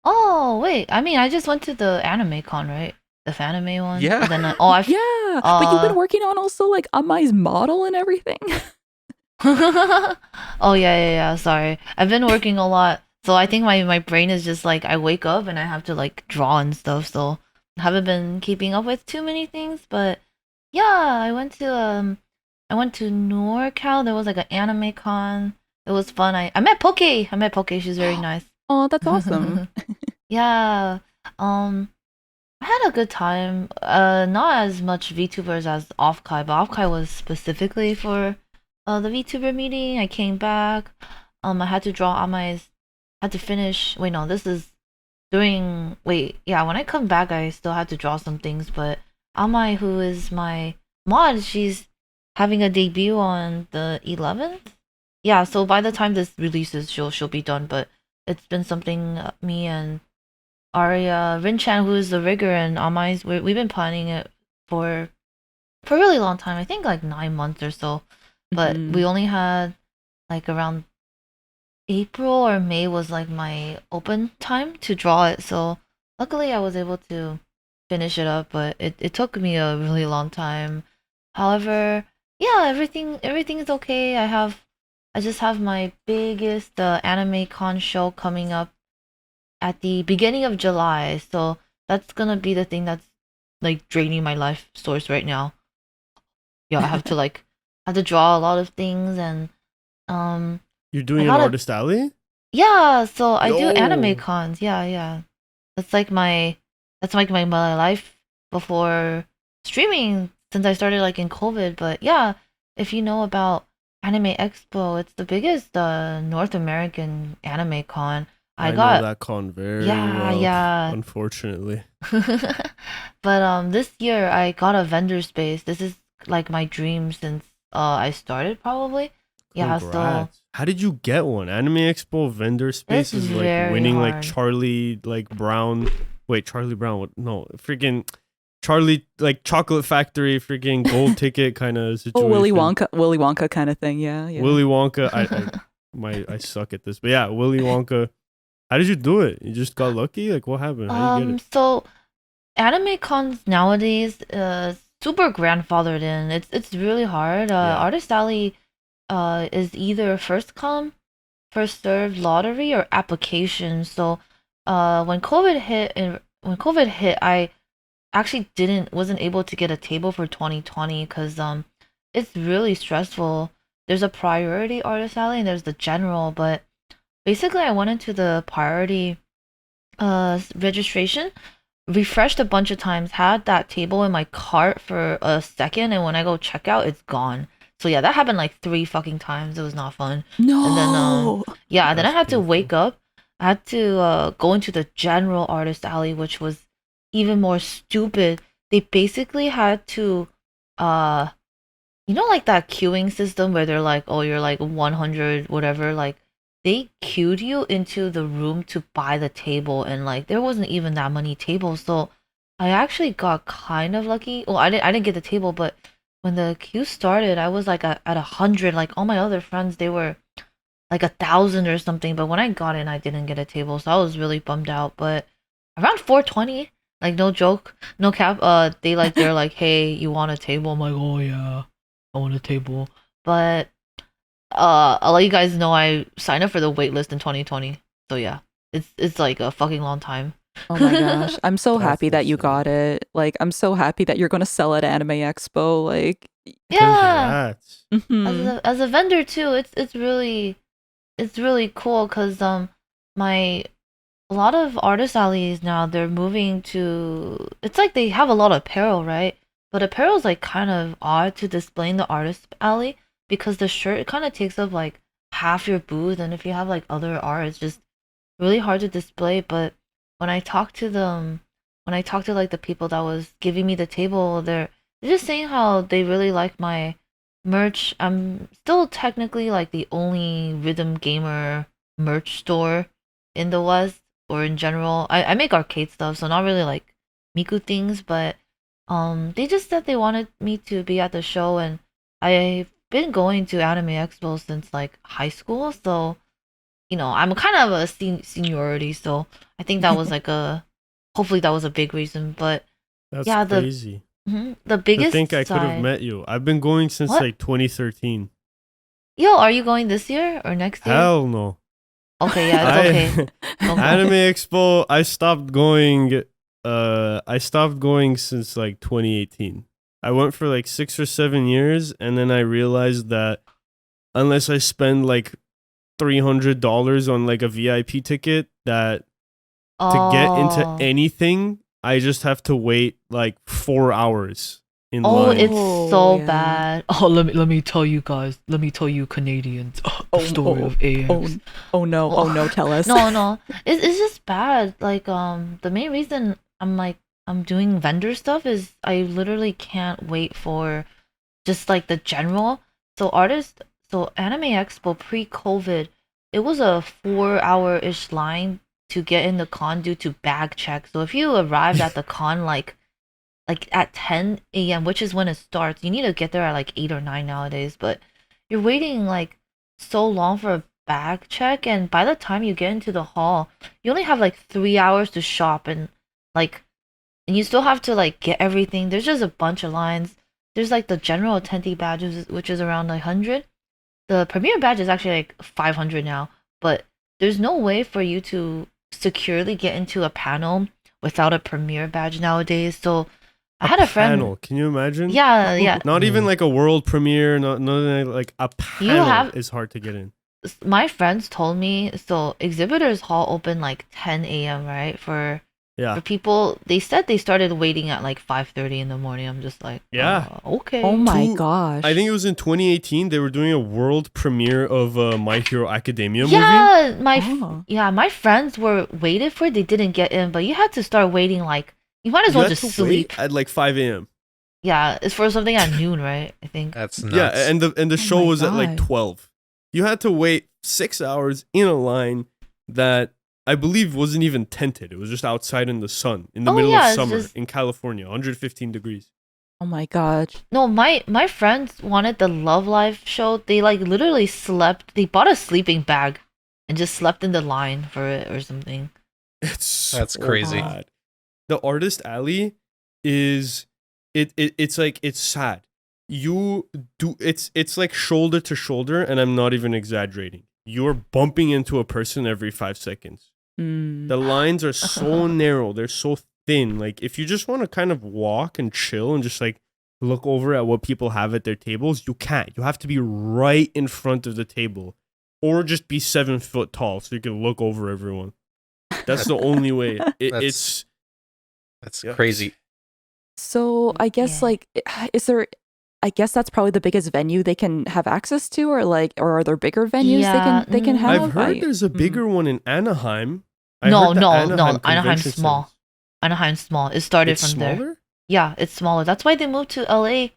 C: Oh wait, I mean, I just went to the anime con, right? The Fanime one.
B: Yeah.
C: And then
A: Yeah. But you've been working on also like Amai's model and everything.
C: Oh yeah. Sorry, I've been working a lot, so I think my brain is just like I wake up and I have to like draw and stuff. So I haven't been keeping up with too many things, but yeah, I went to NorCal. There was like an anime con. It was fun. I met Poke. She's very nice.
A: Oh, that's awesome.
C: Yeah. I had a good time. Not as much VTubers as Offkai, but Offkai was specifically for the VTuber meeting. I came back. I had to draw Amai's. Had to finish. Wait, no, this is during. Wait, yeah. When I come back, I still had to draw some things. But Amai, who is my mod, she's having a debut on the 11th. Yeah. So by the time this releases, she'll be done. But it's been something me and Arya Rinchan, who is the rigger, and Amai's. We've been planning it for a really long time. I think like 9 months or so. But we only had like around April or May was like my open time to draw it. So luckily I was able to finish it up, but it took me a really long time. However, yeah, everything is okay. I just have my biggest anime con show coming up at the beginning of July. So that's gonna be the thing that's like draining my life source right now. Yeah, I have to draw a lot of things, and
D: You're
C: I
D: doing an
C: got a
D: artist alley?
C: yeah. So I do anime
D: Yo.
C: cons. Yeah, yeah. That's like my life before streaming since I started like in COVID. But yeah, if you know about Anime Expo, it's the biggest North American anime con. I
D: I know
C: got
D: that con very
C: yeah,
D: well,
C: yeah.
D: unfortunately.
C: But this year I got a vendor space. This is like my dream since I started probably. Yeah, so
D: Congrats. How did you get one? Anime Expo vendor
C: it's
D: space is like
C: very
D: winning like
C: hard.
D: Charlie like Brown. Wait, Charlie Brown. What? No, freaking Charlie like Chocolate Factory freaking gold ticket kind of
A: Oh,
D: situation.
A: Willy Wonka kind of thing. Yeah, yeah.
D: Willy Wonka. I suck at this, but yeah, Willy Wonka. How did you do it? You just got lucky? Like what happened? How you get it?
C: So anime cons nowadays super grandfathered in. It's really hard.
D: Yeah.
C: Artist Alley is either first come, first served lottery or application. So when COVID hit, I actually didn't wasn't able to get a table for 2020 because it's really stressful. There's a priority artist alley and there's the general, but basically I went into the priority registration, refreshed a bunch of times, had that table in my cart for a second, and when I go check out, it's gone. So yeah, that happened like 3 fucking times. It was not fun. And then
A: No.
C: yeah, then I
D: That's
C: had to
D: painful.
C: wake up. I had to go into the general artist alley, which was even more stupid. They basically had to uh like that queuing system where they're like, oh, you're like 100 whatever, like they queued you into the room to buy the table, and like there wasn't even that many tables. So I actually got kind of lucky. Well, I didn't get the table, but when the queue started, I was like at 100. Like all my other friends, they were like 1,000 or something. But when I got in, I didn't get a table, so I was really bummed out. But around 420, like no joke, no cap, they're like, hey, you want a table? I'm like, oh yeah, I want a table. But I'll let you guys know I signed up for the wait list in 2020. So yeah, it's like a fucking long time.
A: Oh my gosh. I'm so
D: That's
A: happy that you got
D: insane.
A: it. Like, I'm so happy that you're going to sell at Anime Expo. Like,
C: Yeah,
D: Congrats.
A: mhm.
C: as a vendor too, it's really cool because my a lot of artist alleys now they're moving to it's like they have a lot of apparel, right? But apparel's like kind of odd to display in the artist alley because the shirt kind of takes up like half your booth, and if you have like other art, it's just really hard to display. But when I talked to them, when I talked to like the people that was giving me the table, they're just saying how they really like my merch. I'm still technically like the only rhythm gamer merch store in the West or in general. I make arcade stuff, so not really like Miku things, but they just said they wanted me to be at the show, and I've been going to Anime Expo since like high school, so I'm kind of a seniority, so I think that was like a hopefully that was a big reason. But
D: That's
C: yeah, the
D: crazy.
C: the
D: To think I
C: biggest
D: could have
C: side.
D: met you. I've been going since
C: What?
D: like 2013.
C: Yo, are you going this year or next year?
D: Hell no.
C: Okay, yeah, it's okay.
D: I
C: Don't go.
D: Anime Expo, I stopped going since like 2018. I went for like 6 or 7 years and then I realized that unless I spend like $300 on like a VIP ticket that to get into
C: Oh.
D: anything, I just have to wait like 4 hours in
C: Oh,
D: line.
C: it's
A: Oh,
C: so
A: yeah.
C: bad.
E: Oh, let me tell you guys. Let me tell you Canadians the
A: Oh,
E: story
A: oh,
E: of AX.
A: oh no. Oh no, tell us.
C: No, no. It's just bad. Like the main reason I'm doing vendor stuff is I literally can't wait for just like the general. So Anime Expo pre-COVID, it was a 4 hour-ish line to get in the con due to bag check. So if you arrived at the con like at 10 a.m., which is when it starts, you need to get there at like 8 or 9 nowadays, but you're waiting like so long for a bag check, and by the time you get into the hall, you only have like 3 hours to shop, like and you still have to like get everything. There's just a bunch of lines. There's like the general attendee badges, which is around like 100. The premier badge is actually like 500 now, but there's no way for you to securely get into a panel without a premier badge nowadays. So I
D: A
C: had a friend.
D: panel. Can you imagine?
C: Yeah, yeah.
D: Not even like a world premiere, not like a
C: You
D: panel
C: have
D: is hard to get in.
C: my friends told me, so exhibitors hall open like 10 a.m., right? For
D: Yeah.
C: people, they said they started waiting at like 5:30 in the morning. I'm just like,
D: Yeah.
C: okay.
A: Oh my
D: Two-
A: gosh.
D: I think it was in 2018. They were doing a world premiere of My Hero Academia movie.
C: Yeah, my friends were waited for it. They didn't get in, but you had to start waiting. Like, you might as
D: You
C: well
D: had
C: just
D: to wait
C: sleep.
D: at like 5 a.m.
C: Yeah, it's for something at noon, right? I think.
B: That's nuts.
D: Yeah, and the
A: Oh
D: show
A: my
D: was at like
A: God.
D: 12. You had to wait 6 hours in a line that I believe wasn't even tented. It was just outside in the sun in the
C: Oh,
D: middle
C: yeah,
D: of
C: it's
D: summer
C: just-
D: in California, 115 degrees.
A: Oh my gosh.
C: No, my friends wanted the Love Live show. They like literally slept. They bought a sleeping bag and just slept in the line for it or something.
D: It's
B: That's
D: so
B: crazy.
D: bad. The artist alley is it's like it's sad. You do it's like shoulder to shoulder, and I'm not even exaggerating. You're bumping into a person every 5 seconds.
A: Mm.
D: The lines are so narrow, they're so thin. Like if you just want to kind of walk and chill and just like look over at what people have at their tables, you can't. You have to be right in front of the table, or just be 7 foot tall so you can look over everyone. That's the only way.
B: That's
D: Yeah.
B: crazy.
A: So I guess
C: Yeah.
A: like is there I guess that's probably the biggest venue they can have access to, or like, or are there bigger venues
C: Yeah,
A: they can have?
D: I've heard
A: I-
D: there's a
A: mm.
D: bigger one in Anaheim.
C: No,
D: heard the
C: no,
D: Anaheim
C: Anaheim's
D: Convention
C: small.
D: Center's-
C: Anaheim's small. It started
D: It's
C: from there.
D: smaller?
C: Yeah, it's smaller. That's why they moved to LA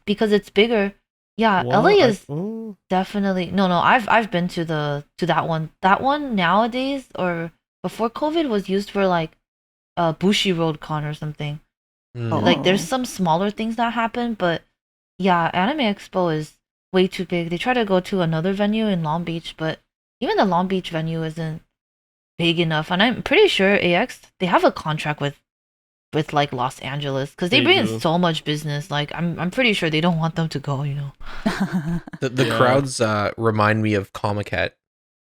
C: because it's bigger. Yeah,
D: Wow,
C: LA is
D: oh.
C: definitely no. I've been to that one. That one nowadays or before COVID was used for like Bushi Road Con or something.
B: Mm.
C: Like there's
A: Oh.
C: some smaller things that happen, but yeah, Anime Expo is way too big. They try to go to another venue in Long Beach, but even the Long Beach venue isn't big enough. And I'm pretty sure AX they have a contract with like Los Angeles because they
D: They
C: bring
D: do.
C: in so much business. Like I'm pretty sure they don't want them to go. You know.
B: The
D: Yeah.
B: crowds remind me of Comiket.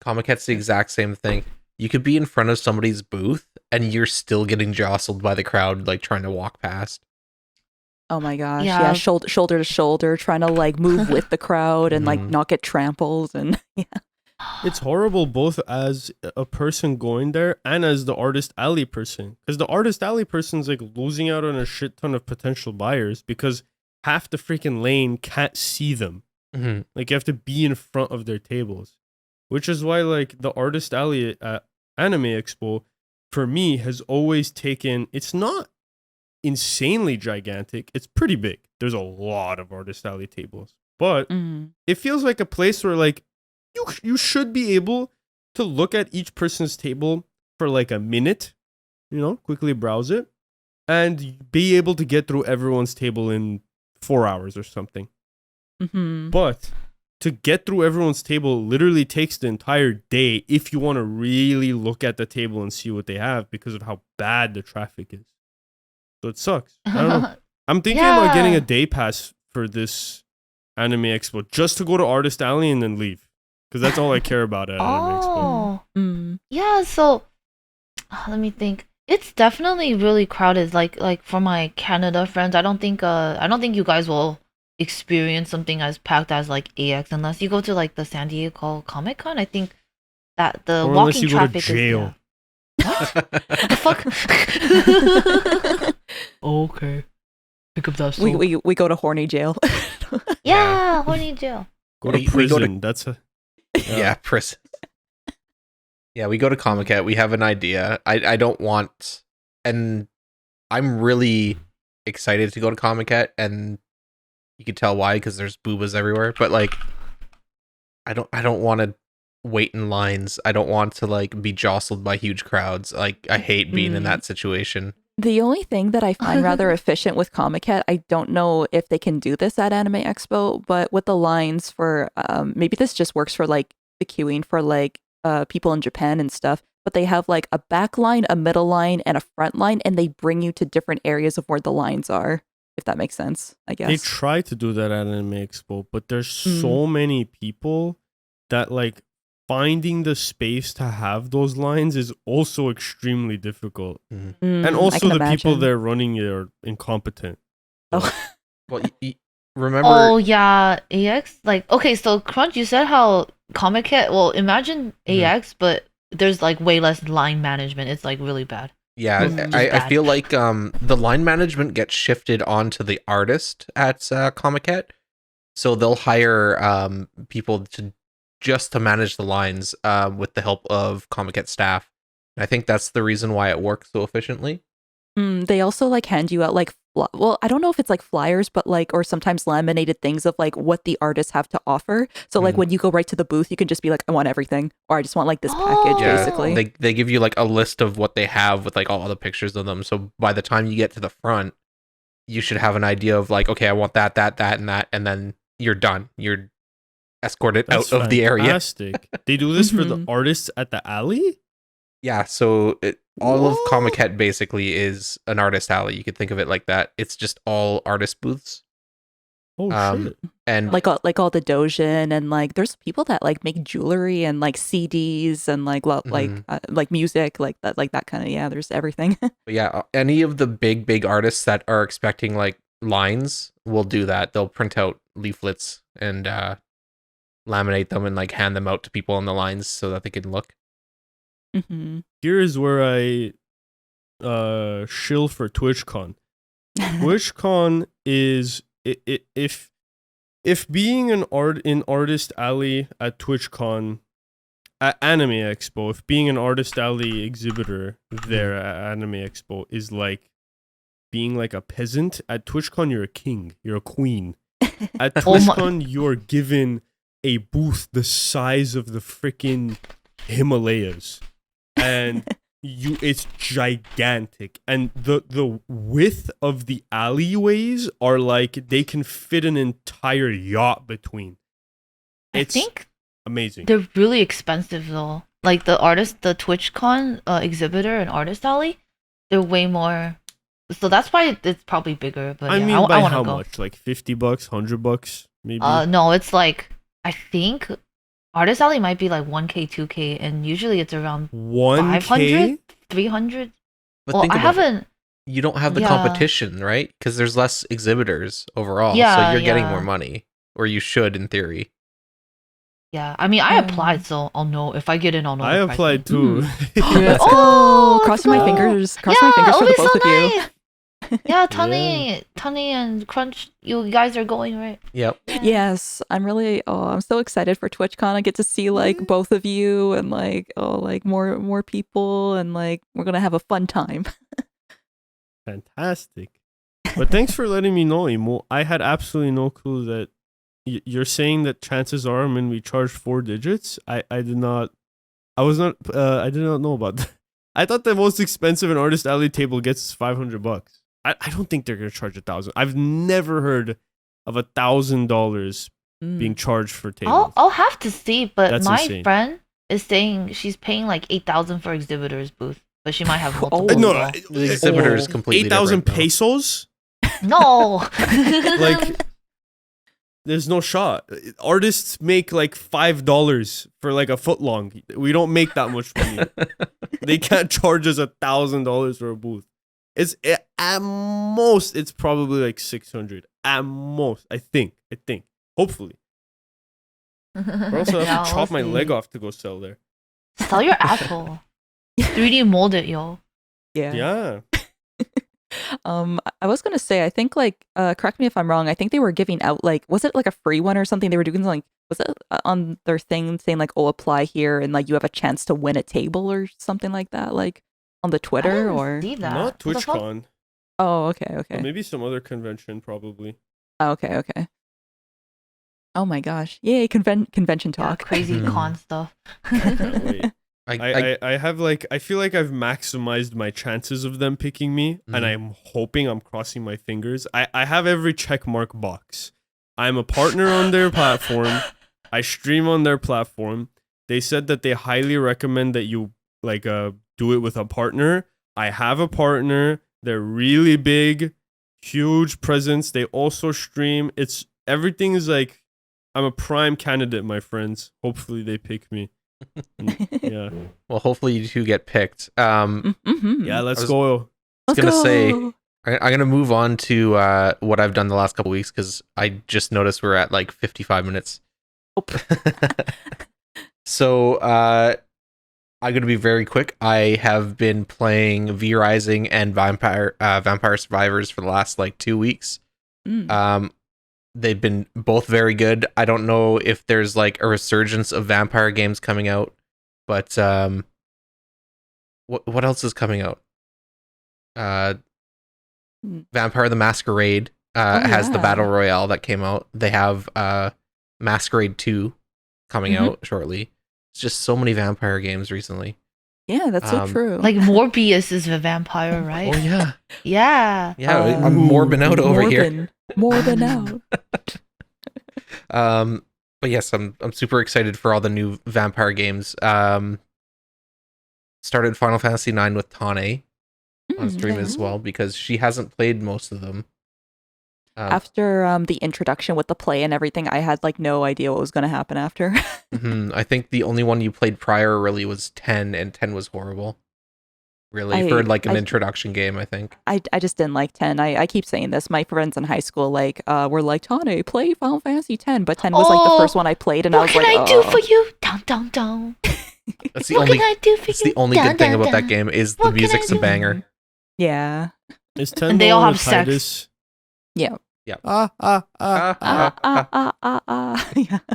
B: Comiket's the exact same thing. You could be in front of somebody's booth and you're still getting jostled by the crowd, like trying to walk past.
A: Oh my gosh.
C: Yeah.
A: Yeah, shoulder to shoulder, trying to like move with the crowd and like
B: Mhm.
A: not get trampled and yeah.
D: It's horrible both as a person going there and as the artist alley person. Because the artist alley person's like losing out on a shit ton of potential buyers because half the freaking lane can't see them.
B: Mhm.
D: Like you have to be in front of their tables. Which is why like the artist alley at Anime Expo for me has always taken, it's not insanely gigantic. It's pretty big. There's a lot of artist alley tables. But
A: Mm.
D: it feels like a place where like you should be able to look at each person's table for like a minute, quickly browse it, and be able to get through everyone's table in 4 hours or something.
A: Hmm.
D: But to get through everyone's table literally takes the entire day if you want to really look at the table and see what they have because of how bad the traffic is. So it sucks. I don't know. I'm thinking about getting a
C: Yeah.
D: day pass for this Anime Expo just to go to Artist Alley and then leave. Because that's all I care about at Anime Expo.
C: Oh.
A: Mm.
C: Yeah, so let me think. It's definitely really crowded. Like for my Canada friends, I don't think you guys will experience something as packed as like AX unless you go to like the San Diego Comic Con. I think that the
D: Or unless
C: walking
D: you go to
C: traffic
D: jail.
C: is the fuck.
E: Okay. Pick up that
A: We,
E: soap.
A: we go to horny jail.
C: Yeah, horny jail.
D: Go to
B: We go to-
D: prison. That's a
B: Yeah, prison. Yeah, we go to Comiket. We have an idea. I don't want, and I'm really excited to go to Comiket, and you can tell why because there's boobas everywhere. But like, I don't want to wait in lines. I don't want to like be jostled by huge crowds. Like, I hate being in
A: Mm.
B: that situation.
A: The only thing that I find rather efficient with Comiket, I don't know if they can do this at Anime Expo, but with the lines for, maybe this just works for like the queuing for like people in Japan and stuff, but they have like a back line, a middle line, and a front line, and they bring you to different areas of where the lines are, if that makes sense, I guess.
D: They try to do that at Anime Expo, but there's so many people that like finding the space to have those lines is also extremely difficult.
A: Mm,
D: And
A: I
D: also
A: can
D: the people
A: imagine.
D: there running it are incompetent.
A: Oh.
B: Well, remember?
C: Oh yeah, AX. Like okay, so Crunch, you said how Comic Cat. Well, imagine
B: Mhm.
C: AX, but there's like way less line management. It's like really bad.
B: Yeah,
C: It's just
B: I
C: bad.
B: feel like the line management gets shifted onto the artist at Comic-Cat. So they'll hire people to manage the lines with the help of Comic-Cat staff. And I think that's the reason why it works so efficiently.
A: They also like hand you out like well, I don't know if it's like flyers, but like or sometimes laminated things of like what the artists have to offer. So like
B: Mhm.
A: when you go right to the booth, you can just be like, I want everything, or I just want like this package,
C: Yeah,
A: basically.
B: They give you like a list of what they have with like all the pictures of them. So by the time you get to the front, you should have an idea of like, okay, I want that, and that, and then you're done. You're escorted
D: That's
B: out of the area.
D: fantastic. They do this for the
A: Mhm.
D: artists at the alley?
B: Yeah, so all of
D: What?
B: Comic-Cat basically is an artist alley. You could think of it like that. It's just all artist booths.
D: Oh shit.
B: And
A: Like all the dojin and like there's people that like make jewelry and like CDs and like like music like that kind of there's everything.
B: but yeah, any of the big artists that are expecting like lines will do that. They'll print out leaflets and laminate them and like hand them out to people on the lines so that they can look.
A: hmm
D: Here is where I shill for TwitchCon. TwitchCon is if being an artist alley at TwitchCon at Anime Expo, if being an artist alley exhibitor there at Anime Expo is like being like a peasant, at TwitchCon you're a king, you're a queen. At
C: Oh my-
D: TwitchCon you're given a booth the size of the freaking Himalayas. And it's gigantic, and the width of the alleyways are like they can fit an entire yacht between.
C: I think
D: Amazing.
C: they're really expensive though. Like the TwitchCon exhibitor and artist alley, they're way more. So that's why it's probably bigger. But
D: I
C: yeah,
D: mean, by
C: I want
D: how
C: to go.
D: much? Like $50, $100, maybe.
C: No, it's like I think artist alley might be like 1K, 2K, and usually it's around
D: 1K.
C: 500, 300.
B: But
C: Well,
B: think
C: I
B: about it.
C: haven't.
B: You don't have the
C: Yeah.
B: competition, right? Because there's less exhibitors overall. So
C: Yeah,
B: you're getting
C: yeah.
B: more money. Or you should in theory.
C: Yeah, I mean, I
A: Um,
C: applied, so I'll know if I get in. I'll know.
D: I
C: the pricing.
D: applied too.
A: Let's
C: Oh,
A: go! Crossing my
C: let's go.
A: fingers. Crossing my fingers for the both of you.
C: Nice. Yeah, Tunny and Crunch, you guys are going, right?
B: Yep.
C: Yeah.
A: Yes, I'm so excited for TwitchCon. I get to see like both of you and like more people and like we're gonna have a fun time.
D: Fantastic. But thanks for letting me know, Emo. I had absolutely no clue that you're saying that chances are when we charge 4 digits. I did not know about that. I thought the most expensive an artist alley table gets is $500. I don't think they're gonna charge 1,000. I've never heard of $1,000 being charged for tables.
C: I'll have to see, but
D: That's
C: my
D: insane.
C: friend is saying she's paying like 8,000 for exhibitor's booth, but she might have multiple.
A: Oh.
C: as
D: No,
C: well.
B: The exhibitor is completely
D: 8,000
B: different, though.
D: pesos?
C: No.
D: Like, there's no shot. Artists make like $5 for like a foot long. We don't make that much money. They can't charge us $1,000 for a booth. At most, it's probably like 600. At most, I think. Hopefully. Or else I'll have
C: Yeah,
D: to chop
C: we'll
D: my
C: see.
D: leg off to go sell there.
C: Sell your asshole. 3D mold it, yo.
A: Yeah.
D: Yeah.
A: I was gonna say, I think like, correct me if I'm wrong. I think they were giving out like, was it like a free one or something? They were doing like, was it on their thing saying like, oh, apply here and like you have a chance to win a table or something like that, like on the
C: I
A: Twitter
C: didn't
A: or?
C: see that.
D: Not
C: What the fuck?
D: TwitchCon.
A: Oh, okay,
D: But
A: okay,
D: maybe some other convention, probably.
A: okay, okay. Oh my gosh! Yay, convention
C: Yeah,
A: talk.
C: crazy
B: Mhm.
C: con stuff.
D: Can't wait.
B: I
D: I have like I feel like I've maximized my chances of them picking me, and I'm hoping, I'm crossing my fingers. I have every check mark box. I'm a partner on their platform. I stream on their platform. They said that they highly recommend that you like do it with a partner. I have a partner. They're really big, huge presence. They also stream. Everything is like, I'm a prime candidate, my friends. Hopefully they pick me. Yeah.
B: well, hopefully you two get picked.
A: Mm-hmm.
D: Yeah, let's
B: was-
D: go.
A: Let's
B: gonna say-
A: go.
B: I'm gonna move on to what I've done the last couple weeks because I just noticed we're at like 55 minutes.
A: Nope.
B: So I'm gonna be very quick. I have been playing V Rising and Vampire Survivors for the last like 2 weeks.
A: Mm.
B: They've been both very good. I don't know if there's like a resurgence of vampire games coming out, but what else is coming out?
A: Mm.
B: Vampire the Masquerade has the
A: yeah.
B: battle royale that came out. They have Masquerade 2 coming out shortly. It's just so many vampire games recently.
A: Yeah, that's so true.
C: Like Morbius is a vampire, right?
B: Oh yeah,
C: Yeah.
B: yeah. I'm morbing out over here.
A: Morbin out.
B: But yes, I'm super excited for all the new vampire games. Started Final Fantasy 9 with Tane on stream as well because she hasn't played most of them.
A: After the introduction with the play and everything, I had like no idea what was going to happen after.
B: I think the only one you played prior really was 10, and 10 was horrible. Really, for like an introduction game, I think.
A: I just didn't like 10. I keep saying this. My friends in high school were like, Tane, play Final Fantasy 10, but 10 was like the first one I played, and I was like,
C: what can I do for you? Down, down, down.
B: That's the only. That's the only good thing about that game is the music's a banger.
A: Yeah.
D: Is 10
C: And they all have
D: sex?
A: Yeah.
B: Yeah.
A: Yeah.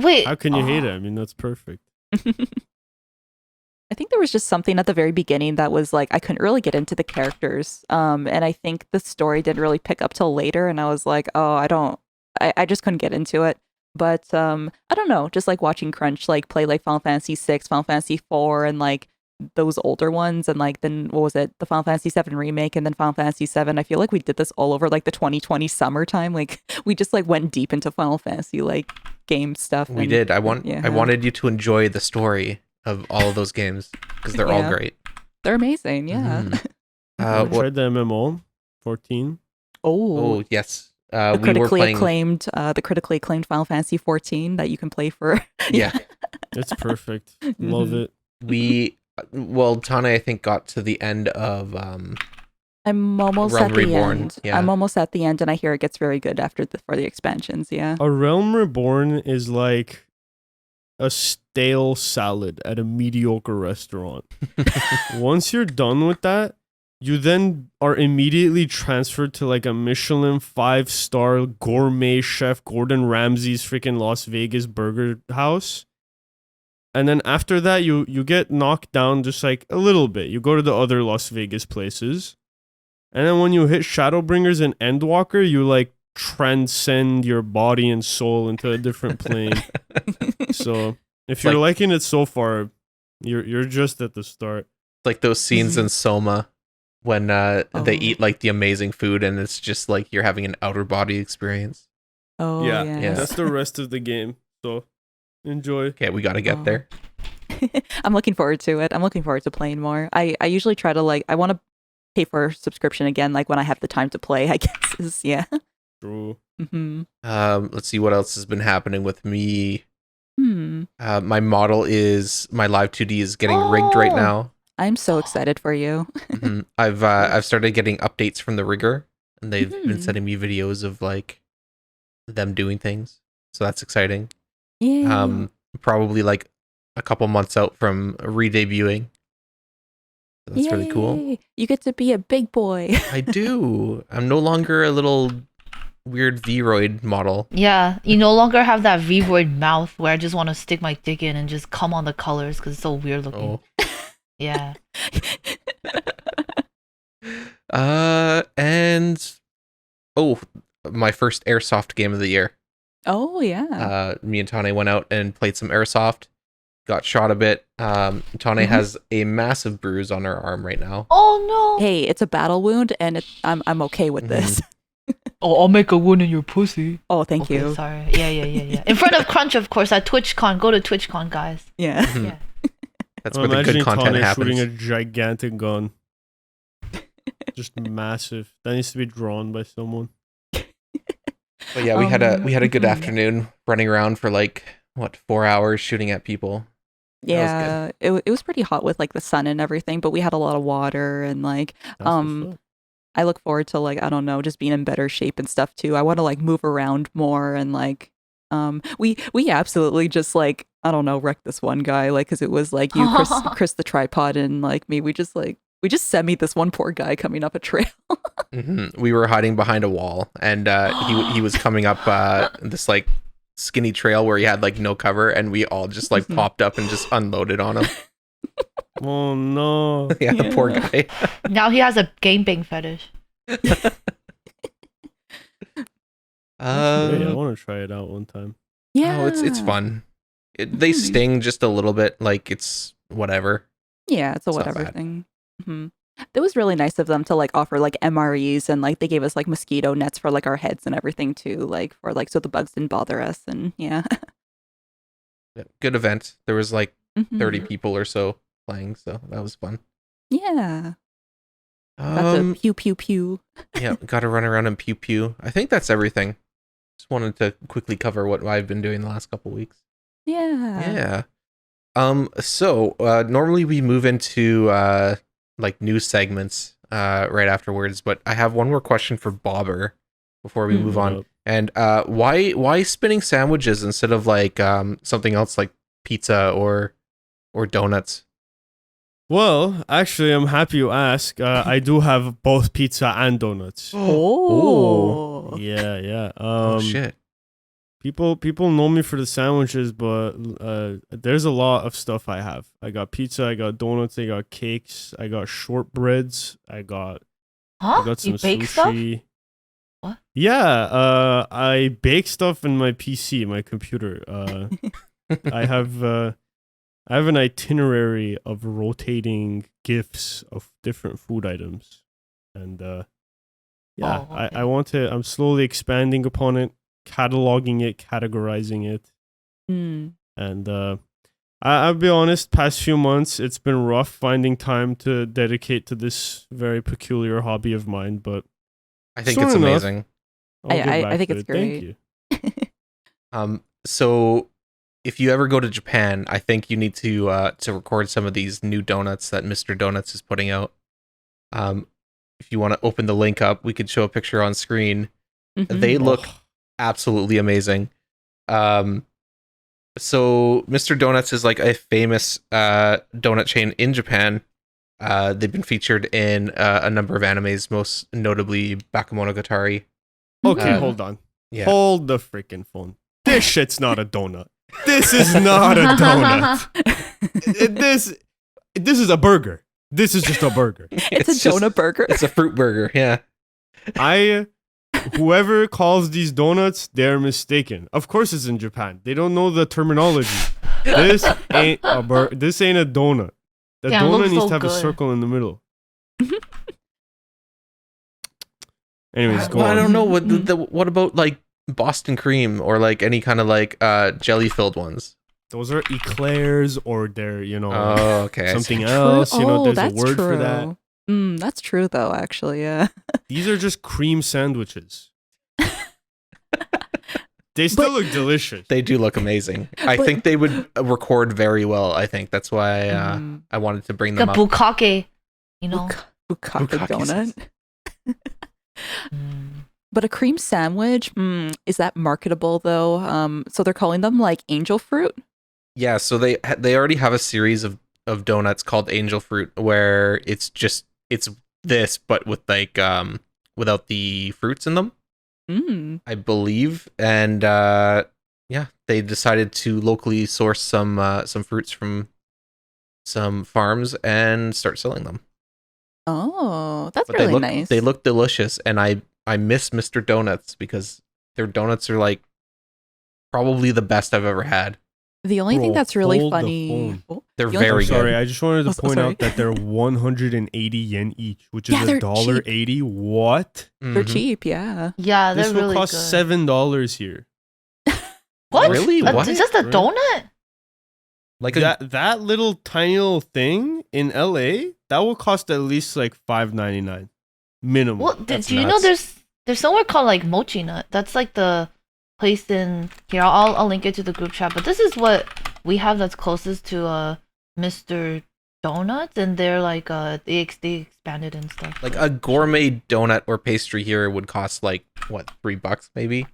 C: Wait.
D: How can you hate it? I mean, that's perfect.
A: I think there was just something at the very beginning that was like I couldn't really get into the characters, and I think the story didn't really pick up till later, and I was like, oh, I just couldn't get into it. But I don't know, just like watching Crunch like play like Final Fantasy 6, Final Fantasy 4, and like those older ones, and like then what was it, the Final Fantasy 7 remake, and then Final Fantasy 7. I feel like we did this all over like the 2020 summertime. Like we just like went deep into Final Fantasy like game stuff.
B: We did. I wanted you to enjoy the story of all of those games because they're all great.
A: They're amazing. Yeah.
D: I tried the MMO 14.
B: Oh yes.
A: The critically acclaimed Final Fantasy 14 that you can play for.
B: Yeah.
D: It's perfect. Love it.
B: Tane I think got to the end of
A: I'm almost
B: Realm
A: at the
B: Reborn.
A: end.
B: Yeah.
A: I'm almost at the end, and I hear it gets very good for the expansions. Yeah.
D: A Realm Reborn is like a stale salad at a mediocre restaurant. Once you're done with that, you then are immediately transferred to like a Michelin 5-star gourmet chef Gordon Ramsay's freaking Las Vegas burger house. And then after that, you get knocked down just like a little bit. You go to the other Las Vegas places. And then when you hit Shadowbringers and Endwalker, you like transcend your body and soul into a different plane. So if you're liking it so far, you're just at the start.
B: It's like those scenes in Soma when they eat like the amazing food, and it's just like you're having an outer body experience.
A: Oh yeah.
D: That's the rest of the game. So enjoy.
B: Okay, we gotta get there.
A: I'm looking forward to it. I'm looking forward to playing more. I usually try to I want to pay for a subscription again, like when I have the time to play, I guess.
D: True.
B: Let's see what else has been happening with me. My model is my Live 2D is getting rigged right now.
A: I'm so excited for you.
B: I've started getting updates from the rigger, and they've been sending me videos of like them doing things. So that's exciting.
A: Yeah.
B: Probably like a couple months out from re-debuting. So that's really cool.
A: You get to be a big boy.
B: I do. I'm no longer a little weird Vroid model.
C: Yeah, you no longer have that Vroid mouth where I just want to stick my dick in and just come on the colors because it's so weird looking. Yeah.
B: And my first airsoft game of the year.
A: Oh yeah.
B: Me and Tane went out and played some airsoft. Got shot a bit. Tane has a massive bruise on her arm right now.
C: Oh no.
A: Hey, it's a battle wound, and I'm okay with this.
E: Oh, I'll make a wound in your pussy.
A: Oh, thank you.
C: Sorry. Yeah. In front of Crunch, of course, at TwitchCon. Go to TwitchCon, guys.
A: Yeah.
C: Yeah.
B: That's where the good content
D: Tane
B: happens.
D: shooting a gigantic gun. Just massive. That needs to be drawn by someone.
B: But yeah, we had a good afternoon running around for like 4 hours shooting at people.
A: Yeah, it was pretty hot with like the sun and everything, but we had a lot of water, and like I look forward to like, I don't know, just being in better shape and stuff too. I want to like move around more and like We absolutely just like, I don't know, wrecked this one guy, like, because it was like you, Chris the tripod, and like me. We just semi this one poor guy coming up a trail.
B: We were hiding behind a wall, and he was coming up this like skinny trail where he had like no cover, and we all just like popped up and just unloaded on him.
D: Oh no!
B: Yeah, the poor guy.
C: Now he has a gangbang fetish.
D: Hey, I want to try it out one time.
A: Yeah,
B: Oh, it's fun. They sting just a little bit, like it's whatever.
A: Yeah, it's a
B: It's not
A: whatever
B: bad.
A: thing. It was really nice of them to like offer like MREs, and like they gave us like mosquito nets for like our heads and everything too, like for like so the bugs didn't bother us. And yeah.
B: Yeah, good event. There was like 30
A: Mhm.
B: people or so playing, so that was fun.
A: Yeah. Got to pew pew pew.
B: Yeah, got to run around and pew pew. I think that's everything. Just wanted to quickly cover what I've been doing the last couple weeks.
A: Yeah.
B: Yeah. So normally we move into like news segments right afterwards, but I have one more question for Bobber before we move on.
D: Yep.
B: And why spinning sandwiches instead of like something else like pizza or donuts?
D: Well, actually, I'm happy you ask. I do have both pizza and donuts.
A: Oh.
D: Yeah.
B: Oh shit.
D: People know me for the sandwiches, but there's a lot of stuff I have. I got pizza, I got donuts, I got cakes, I got shortbreads, I got some
C: You bake
D: sushi.
C: stuff? What?
D: Yeah, I bake stuff in my PC, my computer. I have an itinerary of rotating gifts of different food items, and yeah,
C: Oh, okay.
D: I want to. I'm slowly expanding upon it, cataloging it, categorizing it,
A: Mm.
D: and I'll be honest. Past few months, it's been rough finding time to dedicate to this very peculiar hobby of mine, but
B: I think
D: soon
B: it's
D: enough,
B: amazing.
D: I'll get
A: I
D: back
A: think
D: to
A: it's
D: it. Thank
A: great.
D: you.
B: So if you ever go to Japan, I think you need to record some of these new donuts that Mr. Donuts is putting out. If you want to open the link up, we could show a picture on screen.
A: Mhm.
B: They look
D: Oh,
B: absolutely amazing. So Mr. Donuts is like a famous donut chain in Japan. They've been featured in a number of animes, most notably Bakemonogatari.
D: okay,
A: Mhm.
D: hold on.
B: Yeah.
D: Hold the freaking phone. This shit's not a donut. This is not a donut. This is a burger. This is just a burger.
A: It's a
B: just-
A: donut burger.
B: It's a fruit burger, yeah.
D: Whoever calls these donuts, they're mistaken. Of course it's in Japan. They don't know the terminology. This ain't a this ain't a donut. The
C: Damn, it
D: donut
C: looks
D: needs
C: so
D: to have a
C: good.
D: circle in the middle. Anyways, go
B: Well, I
D: on.
B: don't know what about like Boston cream or like any kind of like jelly filled ones.
D: Those are eclairs or they're,
B: Oh, okay. I see.
D: something else. There's a
A: that's
D: word
A: true.
D: for that.
A: That's true though, actually, yeah.
D: These are just cream sandwiches. They still look delicious.
B: They do look amazing. I
A: But-
B: think they would record very well. I think that's why
A: Mm.
B: I wanted to bring
C: The
B: them up.
C: bukkake, you know.
A: Bukkake
B: Bukkake
A: donut. But a cream sandwich, is that marketable though? So they're calling them like angel fruit?
B: Yeah, so they already have a series of donuts called Angel Fruit where it's this but with like without the fruits in them, I believe. And yeah, they decided to locally source some fruits from some farms and start selling them.
A: Oh, that's
B: But
A: really nice.
B: they look delicious, and I miss Mr. Donuts because their donuts are like probably the best I've ever had.
A: The only thing
D: Bro,
A: that's really
D: hold the
A: funny.
D: phone.
A: Oh,
B: They're
A: the only-
B: very
D: I'm sorry,
B: good.
D: I just wanted to
A: Oh,
D: point
A: sorry.
D: out that they're 180 yen each, which
A: Yeah,
D: is
A: they're
D: $1.80. What?
A: They're
B: Mhm.
A: cheap, yeah.
C: Yeah, they're
D: This will
C: really
D: cost
C: good.
D: $7 here.
C: What?
B: Really? What?
C: Just a
D: Right?
C: donut?
B: Like
D: That little tiny little thing in LA, that will cost at least like $5.99 minimum.
C: Well,
B: That's
C: do you know
B: nuts.
C: there's somewhere called like Mochi Nut? That's like the place in here. I'll link it to the group chat. But this is what we have that's closest to Mr. Donuts, and they're like they expanded and stuff.
B: like a gourmet donut or pastry here would cost like what, $3 maybe?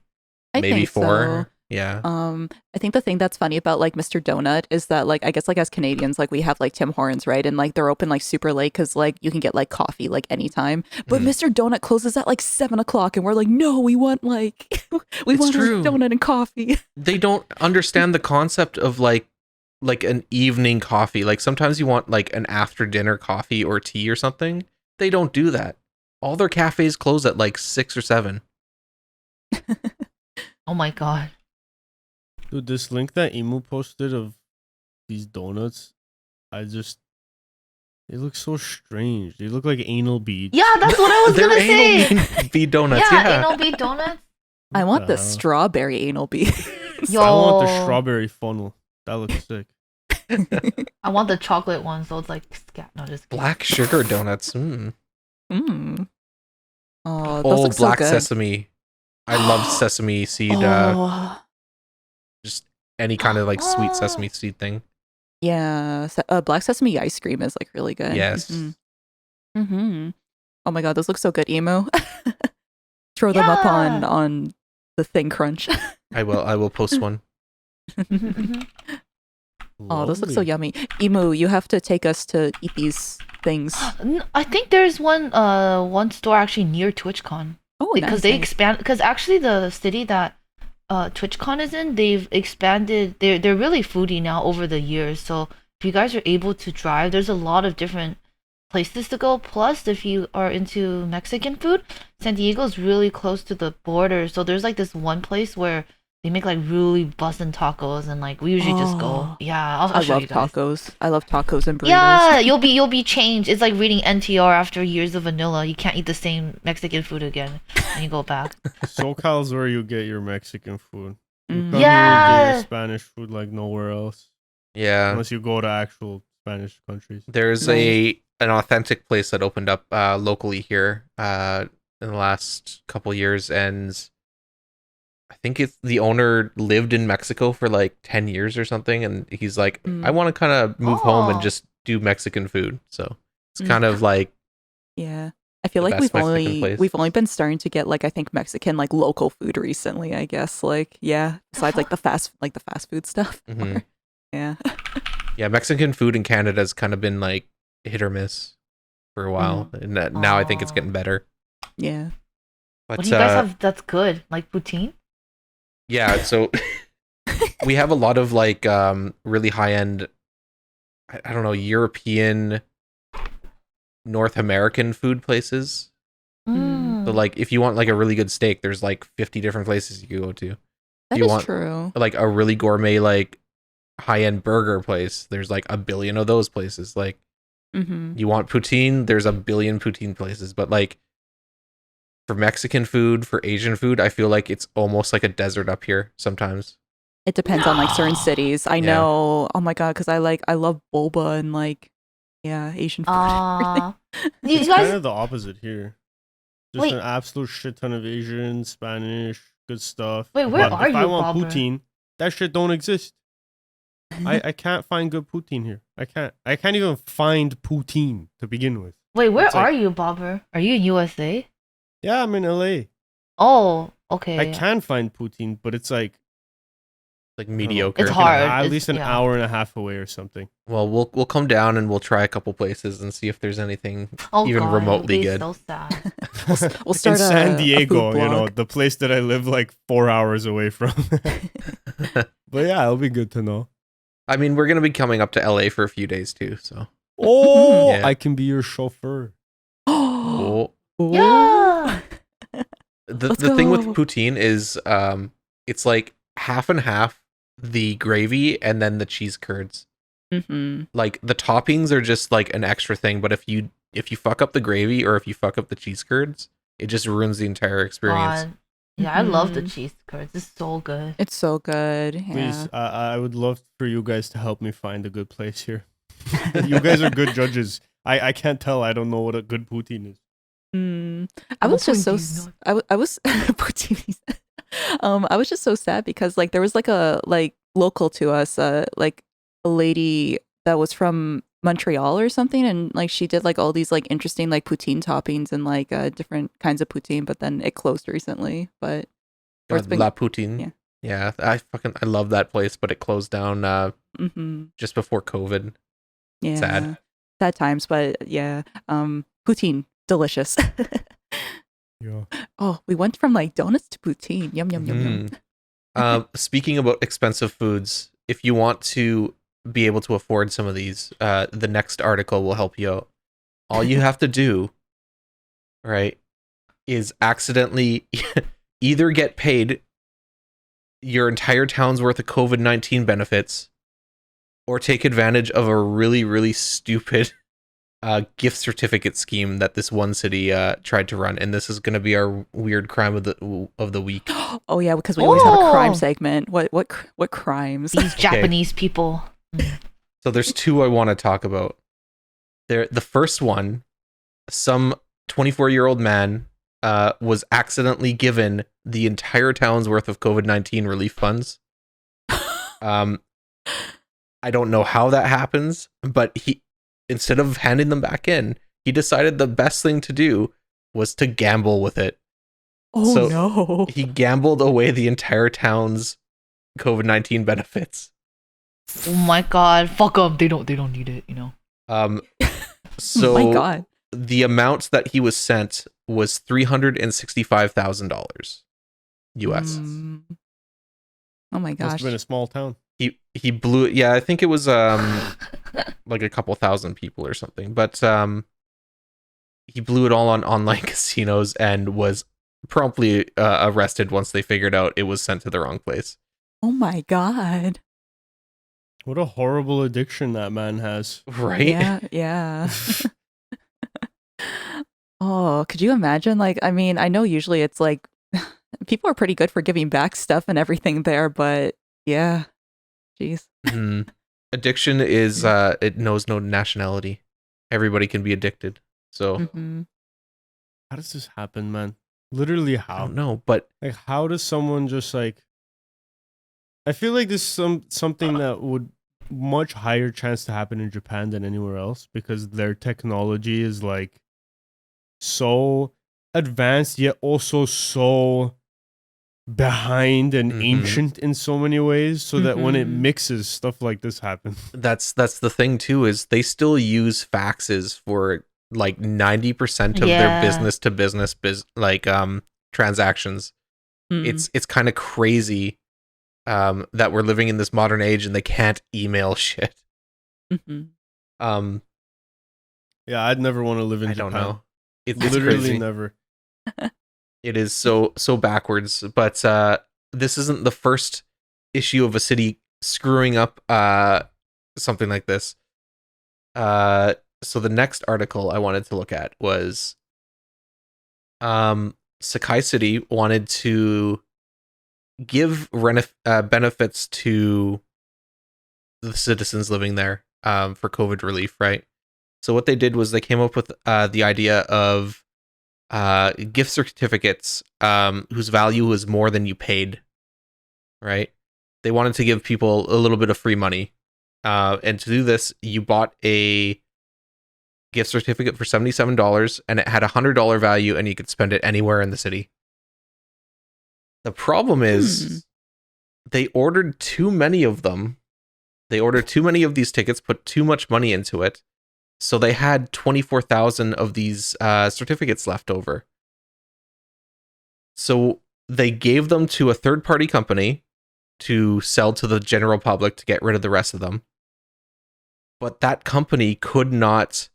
A: I
B: Maybe
A: think
B: $4.
A: so.
B: Yeah.
A: I think the thing that's funny about like Mr. Donut is that like I guess like as Canadians like we have like Tim Hortons, right? And like they're open like super late because like you can get like coffee like anytime. But
B: Mhm.
A: Mr. Donut closes at like 7 o'clock, and we're like, no, we want like we
B: It's
A: want
B: true.
A: our donut and coffee.
B: They don't understand the concept of like an evening coffee. Like sometimes you want like an after dinner coffee or tea or something. They don't do that. All their cafes close at like 6 or 7.
C: Oh my god.
D: Dude, this link that Emu posted of these donuts, they look so strange. They look like anal beads.
C: Yeah, that's what I was
B: They're
C: gonna say.
B: anal bead donuts.
C: Yeah,
B: Yeah.
C: anal bead donuts.
A: I
D: What
A: want the
D: hell?
A: strawberry anal bead.
C: Yo,
D: I want the strawberry funnel. That looks sick.
C: I want the chocolate one, so it's like scat. No, just kidding.
B: Black sugar donuts.
A: Mm. Oh, those
B: Oh,
A: look so
B: black
A: good.
B: sesame. I love sesame seed.
A: Oh,
B: Just any kind of like sweet sesame seed thing.
A: yeah. Black sesame ice cream is like really good.
B: Yes.
A: Mm-hmm. Oh my god, those look so good, Emo. Throw them up
C: Yeah.
A: on the thing crunch.
B: I will post one.
C: Mhm.
A: Oh, those look so
D: Lovely.
A: yummy. Emu, you have to take us to eat these things.
C: I think there's one store actually near TwitchCon
A: Oh,
C: because
A: nice,
C: they
A: nice.
C: expand because actually the city that TwitchCon is in, they've expanded. They're really foodie now over the years. So if you guys are able to drive, there's a lot of different places to go. Plus, if you are into Mexican food, San Diego's really close to the border. So there's like this one place where they make like really bussin' tacos, and like we usually just go.
A: Oh.
C: Yeah,
A: I
C: I'll show
A: love
C: you guys.
A: tacos. I love tacos and burritos.
C: Yeah, you'll be changed. It's like reading NTR after years of vanilla. You can't eat the same Mexican food again when you go back.
D: SoCal's where you get your Mexican food. You
A: Mm.
D: come here and get
C: Yeah.
D: your Spanish food like nowhere else.
B: Yeah.
D: Unless you go to actual Spanish countries.
B: There's an authentic place that opened up locally here in the last couple years, and I think it's the owner lived in Mexico for like 10 years or something, and he's like, I want to kind of move home and
C: Oh.
B: just do Mexican food. So it's kind of like
A: Yeah. I feel
B: The
A: like
B: best Mexican place.
A: we've only been starting to get like I think Mexican like local food recently, I guess. Like yeah, besides like the fast food stuff.
B: Mhm.
A: Yeah.
B: yeah, Mexican food in Canada has kind of been like hit or miss for a while, and now I think it's
C: Aw.
B: getting better.
A: Yeah.
B: But
C: What do you guys have that's good? Like poutine?
B: yeah, so we have a lot of like really high end, I don't know, European, North American food places.
A: Mm.
B: So like if you want like a really good steak, there's like 50 different places you can go to.
A: That
B: you
A: is
B: want-
A: true.
B: Like a really gourmet like high end burger place, there's like a billion of those places. Like
A: Mm-hmm.
B: you want poutine, there's a billion poutine places. But like for Mexican food, for Asian food, I feel like it's almost like a desert up here sometimes.
A: It depends on like certain
C: No.
A: cities. I
B: Yeah.
A: know. Oh my god, because I love boba and like Asian food. and everything.
C: You
D: It's
C: guys
D: kind of the opposite here. Just
C: Wait.
D: an absolute shit ton of Asian, Spanish, good stuff.
C: Wait, where
D: But
C: are
D: if I
C: you,
D: want
C: Bobber?
D: poutine, that shit don't exist. I can't find good poutine here. I can't even find poutine to begin with.
C: Wait, where
D: It's like-
C: are you, Bobber? Are you in USA?
D: Yeah, I'm in LA.
C: Oh, okay.
D: I can find poutine, but it's like
B: Like
D: I don't know,
B: mediocre.
C: It's hard.
D: at
C: It's-
D: least an
C: yeah.
D: hour and a half away or something.
B: Well, we'll come down and we'll try a couple places and see if there's anything
C: Oh,
B: even
C: God,
B: remotely
C: it'll be
B: good.
C: So sad.
A: We'll start
D: in
A: a
D: San
A: a
D: Diego,
A: food
D: you know,
A: blog.
D: the place that I live like 4 hours away from. But yeah, it'll be good to know.
B: I mean, we're gonna be coming up to LA for a few days too, so
D: Oh,
B: Yeah.
D: I can be your chauffeur.
A: Oh.
C: Yeah.
B: the
A: Let's
B: thing with
A: go.
B: poutine is it's like half and half the gravy and then the cheese curds.
A: Mm-hmm.
B: Like the toppings are just like an extra thing, but if you fuck up the gravy or if you fuck up the cheese curds, it just ruins the entire experience.
C: God. Yeah, I love the
A: Mhm.
C: cheese curds. It's so good.
A: It's so good. Yeah.
D: Please, I would love for you guys to help me find a good place here. You guys are good judges. I can't tell. I don't know what a good poutine is.
A: I was just so
C: Poutine,
A: I was poutine. I was just so sad because like there was like a like local to us like a lady that was from Montreal or something, and like she did like all these like interesting like poutine toppings and like different kinds of poutine, but then it closed recently. But or it's been
B: La poutine.
A: yeah.
B: Yeah, I love that place, but it closed down
A: Mm-hmm.
B: just before COVID.
A: Yeah.
B: Sad.
A: Sad times, but yeah. Poutine, delicious.
D: Yeah.
A: Oh, we went from like donuts to poutine. Yum yum yum yum.
B: Speaking about expensive foods, if you want to be able to afford some of these, the next article will help you out. All you have to do, right, is accidentally either get paid your entire town's worth of COVID-19 benefits or take advantage of a really, really stupid gift certificate scheme that this one city tried to run. And this is going to be our weird crime of the week.
A: Oh yeah, because we always have a crime
C: Oh!
A: segment. What crimes?
C: These Japanese people.
B: So there's two I want to talk about. The first one, some 24-year-old man was accidentally given the entire town's worth of COVID-19 relief funds. I don't know how that happens, but he, instead of handing them back in, he decided the best thing to do was to gamble with it.
A: Oh
B: So
A: no.
B: he gambled away the entire town's COVID-19 benefits.
C: Oh my god, fuck them. They don't need it, you know.
B: So
A: Oh my god.
B: the amount that he was sent was $365,000 US.
A: Mm. Oh my
D: Must
A: gosh.
D: have been a small town.
B: He blew it. Yeah, I think it was like a couple thousand people or something. But he blew it all on online casinos and was promptly arrested once they figured out it was sent to the wrong place.
A: Oh my god.
D: What a horrible addiction that man has.
B: Right?
A: Yeah, yeah. Oh, could you imagine? Like, I mean, I know usually it's like people are pretty good for giving back stuff and everything there, but yeah. Jeez.
B: Mhm. Addiction is it knows no nationality. Everybody can be addicted. So
A: Mm-hmm.
D: How does this happen, man? Literally
B: I
D: how?
B: don't know, but
D: Like, how does someone just like? I feel like this is something that would much higher chance to happen in Japan than anywhere else because their technology is like so advanced yet also so behind and
B: Mhm.
D: ancient in so many ways, so that when it
A: Mhm.
D: mixes, stuff like this happens.
B: that's the thing too, is they still use faxes for like 90% of their
C: Yeah.
B: business to business transactions.
A: Mm.
B: It's kind of crazy that we're living in this modern age and they can't email shit.
A: Mm-hmm.
D: Yeah, I'd never want to live in
B: I
D: Japan.
B: don't know. It's
D: Literally
B: crazy.
D: never.
B: It is so backwards. But this isn't the first issue of a city screwing up something like this. So the next article I wanted to look at was Sakai City wanted to give benefits to the citizens living there for COVID relief, right? So what they did was they came up with the idea of gift certificates whose value was more than you paid, right? They wanted to give people a little bit of free money. And to do this, you bought a gift certificate for $77 and it had a $100 value and you could spend it anywhere in the city. The problem is they ordered too many of them. They ordered too many of these tickets, put too much money into it. So they had 24,000 of these certificates left over. So they gave them to a third-party company to sell to the general public to get rid of the rest of them. But that company could not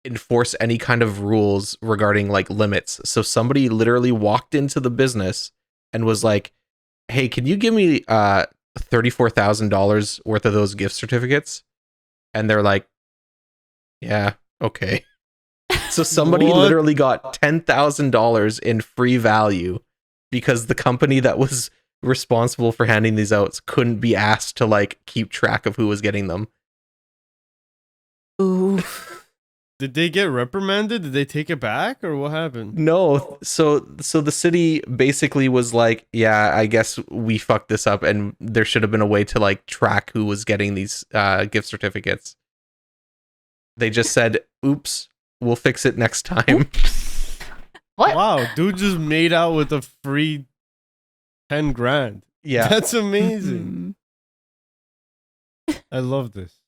B: enforce any kind of rules regarding like limits. So somebody literally walked into the business and was like, "Hey, can you give me $34,000 worth of those gift certificates?" And they're like, "Yeah, okay." So somebody
D: What?
B: literally got $10,000 in free value because the company that was responsible for handing these out couldn't be asked to like keep track of who was getting them.
A: Ooh.
D: Did they get reprimanded? Did they take it back, or what happened?
B: No, so the city basically was like, "Yeah, I guess we fucked this up, and there should have been a way to like track who was getting these gift certificates." They just said, "Oops, we'll fix it next time."
C: What?
D: Wow, dude just made out with a free 10 grand.
B: Yeah.
D: That's amazing. I love this.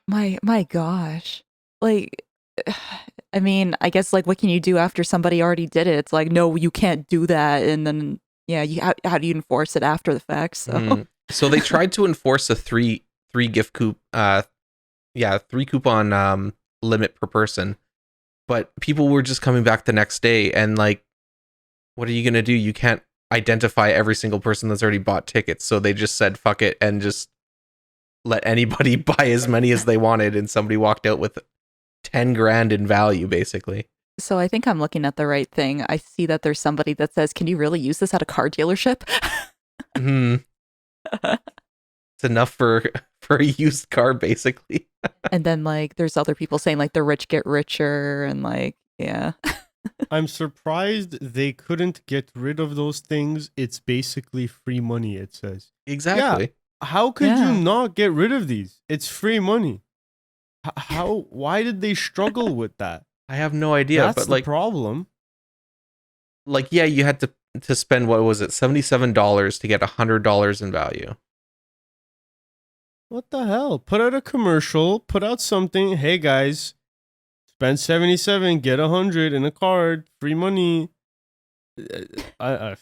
A: My gosh. Like, I mean, I guess like what can you do after somebody already did it? It's like, no, you can't do that. And then yeah, how do you enforce it after the fact? So
B: So they tried to enforce a three gift three coupon limit per person, but people were just coming back the next day, and like, what are you gonna do? You can't identify every single person that's already bought tickets, so they just said fuck it and just let anybody buy as many as they wanted, and somebody walked out with 10 grand in value, basically.
A: So I think I'm looking at the right thing. I see that there's somebody that says, "Can you really use this at a car dealership?"
B: It's enough for a used car, basically.
A: And then like there's other people saying like the rich get richer and like yeah.
D: I'm surprised they couldn't get rid of those things. It's basically free money, it says.
B: Exactly.
D: How could
A: Yeah.
D: you not get rid of these? It's free money. Why did they struggle with that?
B: I have no idea,
D: That's
B: but
D: the
B: like
D: problem.
B: like yeah, you had to spend, what was it, $77 to get $100 in value.
D: What the hell? Put out a commercial, put out something. Hey guys, spend 77, get 100 in a card, free money. I